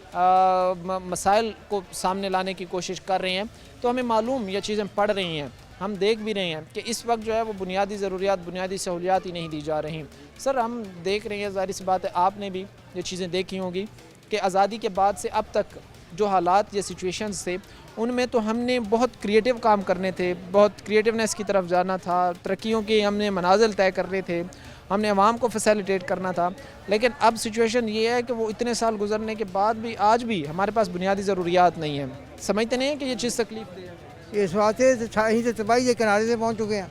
मसाइल को सामने लाने की कोशिश कर रहे हैं तो हमें मालूम ये चीज़ें पढ़ रही हैं, हम देख भी रहे हैं कि इस वक्त जो है वो बुनियादी ज़रूरियात, बुनियादी सहूलियात ही नहीं दी जा रही। सर हम देख रहे हैं, ज़ाहिर सी बात है आपने भी ये चीज़ें देखी होंगी कि आज़ादी के बाद से अब तक जो हालात या सिचुएशंस थे उनमें तो हमने बहुत क्रिएटिव काम करने थे, बहुत क्रिएटिवनेस की तरफ जाना था, तरक्कियों के हमने मनाजिल तय करने थे, हमने अवाम को फैसिलिटेट करना था। लेकिन अब सिचुएशन ये है कि वो इतने साल गुजरने के बाद भी आज भी हमारे पास बुनियादी ज़रूरियात नहीं है। समझते नहीं हैं कि ये चीज़ तकलीफ दे? इस वास्ते अं तो तबाही के किनारे से पहुँच चुके हैं।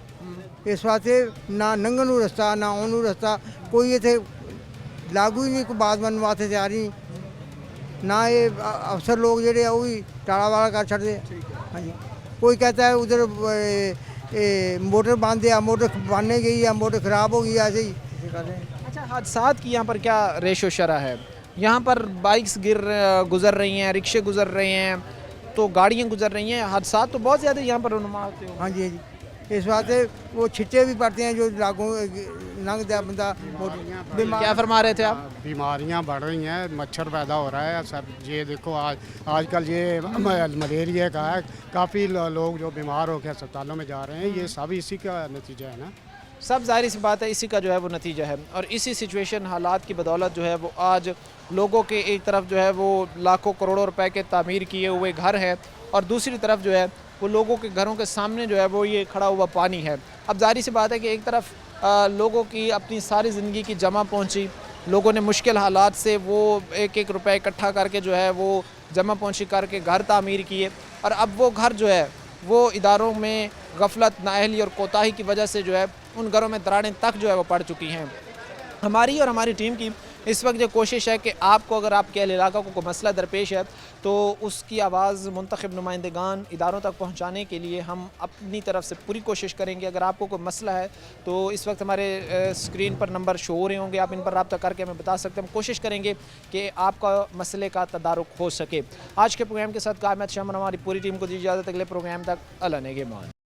इस वास्ते ना नंगन नूं रस्ता ना ओनू रस्ता, कोई इतने लागू ही नहीं, कोई बात मन वास्ते तैयार ही ना। ये अफसर लोग जोड़े वो भी टाड़ा वाला कर छड़ते। हाँ जी, कोई कहता है उधर मोटर बांध दिया, मोटर बांधने गई है, मोटर ख़राब हो गई, ऐसे ही कर रहे हैं। अच्छा, हादसात की यहाँ पर क्या रेशो शरह है? यहाँ पर बाइक्स गुज़र रही हैं, रिक्शे गुज़र रहे हैं, तो गाड़ियाँ गुजर रही हैं, हादसा तो बहुत ज़्यादा यहाँ पर नुमा होते हैं। हाँ जी, हाँ जी, इस वास्ते वो छिट्टे भी पड़ते हैं जो लागू लंघ दिया बंदा बीमार। क्या फरमा रहे थे आप? बीमारियां बढ़ रही हैं, मच्छर पैदा हो रहा है सब। ये देखो आजकल ये मलेरिया का है, काफ़ी लोग जो बीमार होकर अस्पतालों में जा रहे हैं, ये सब इसी का नतीजा है ना। सब जाहिर सी बात है, इसी का जो है वो नतीजा है। और इसी सिचुएशन हालात की बदौलत जो है वो आज लोगों के एक तरफ जो है वो लाखों करोड़ों रुपए के तामीर किए हुए घर हैं और दूसरी तरफ जो है वो लोगों के घरों के सामने जो है वो ये खड़ा हुआ पानी है। अब जाहिर सी बात है कि एक तरफ लोगों की अपनी सारी ज़िंदगी की जमा पहुंची, लोगों ने मुश्किल हालात से वो एक एक रुपए इकट्ठा करके जो है वो जमा पहुंची करके घर तामीर किए और अब वो घर जो है वो इदारों में गफलत, नाअहली और कोताही की वजह से जो है उन घरों में दरारें तक जो है वो पड़ चुकी हैं। हमारी और हमारी टीम की इस वक्त ये कोशिश है कि आपको अगर आपके इलाका को कोई मसला दरपेश है तो उसकी आवाज़ मुंतखब नुमाइंदगान इदारों तक पहुँचाने के लिए हम अपनी तरफ से पूरी कोशिश करेंगे। अगर आपको कोई मसला है तो इस वक्त हमारे स्क्रीन पर नंबर शो हो रहे होंगे, आप इन पर रब्ता करके हमें बता सकते हैं। हम कोशिश करेंगे कि आपका मसले का तदारुक हो सके। आज के प्रोग्राम के साथ कायम शाम हमारी पूरी टीम को दी इजाज़त। अगले प्रोग्राम तक अल्लाह नेगहबान।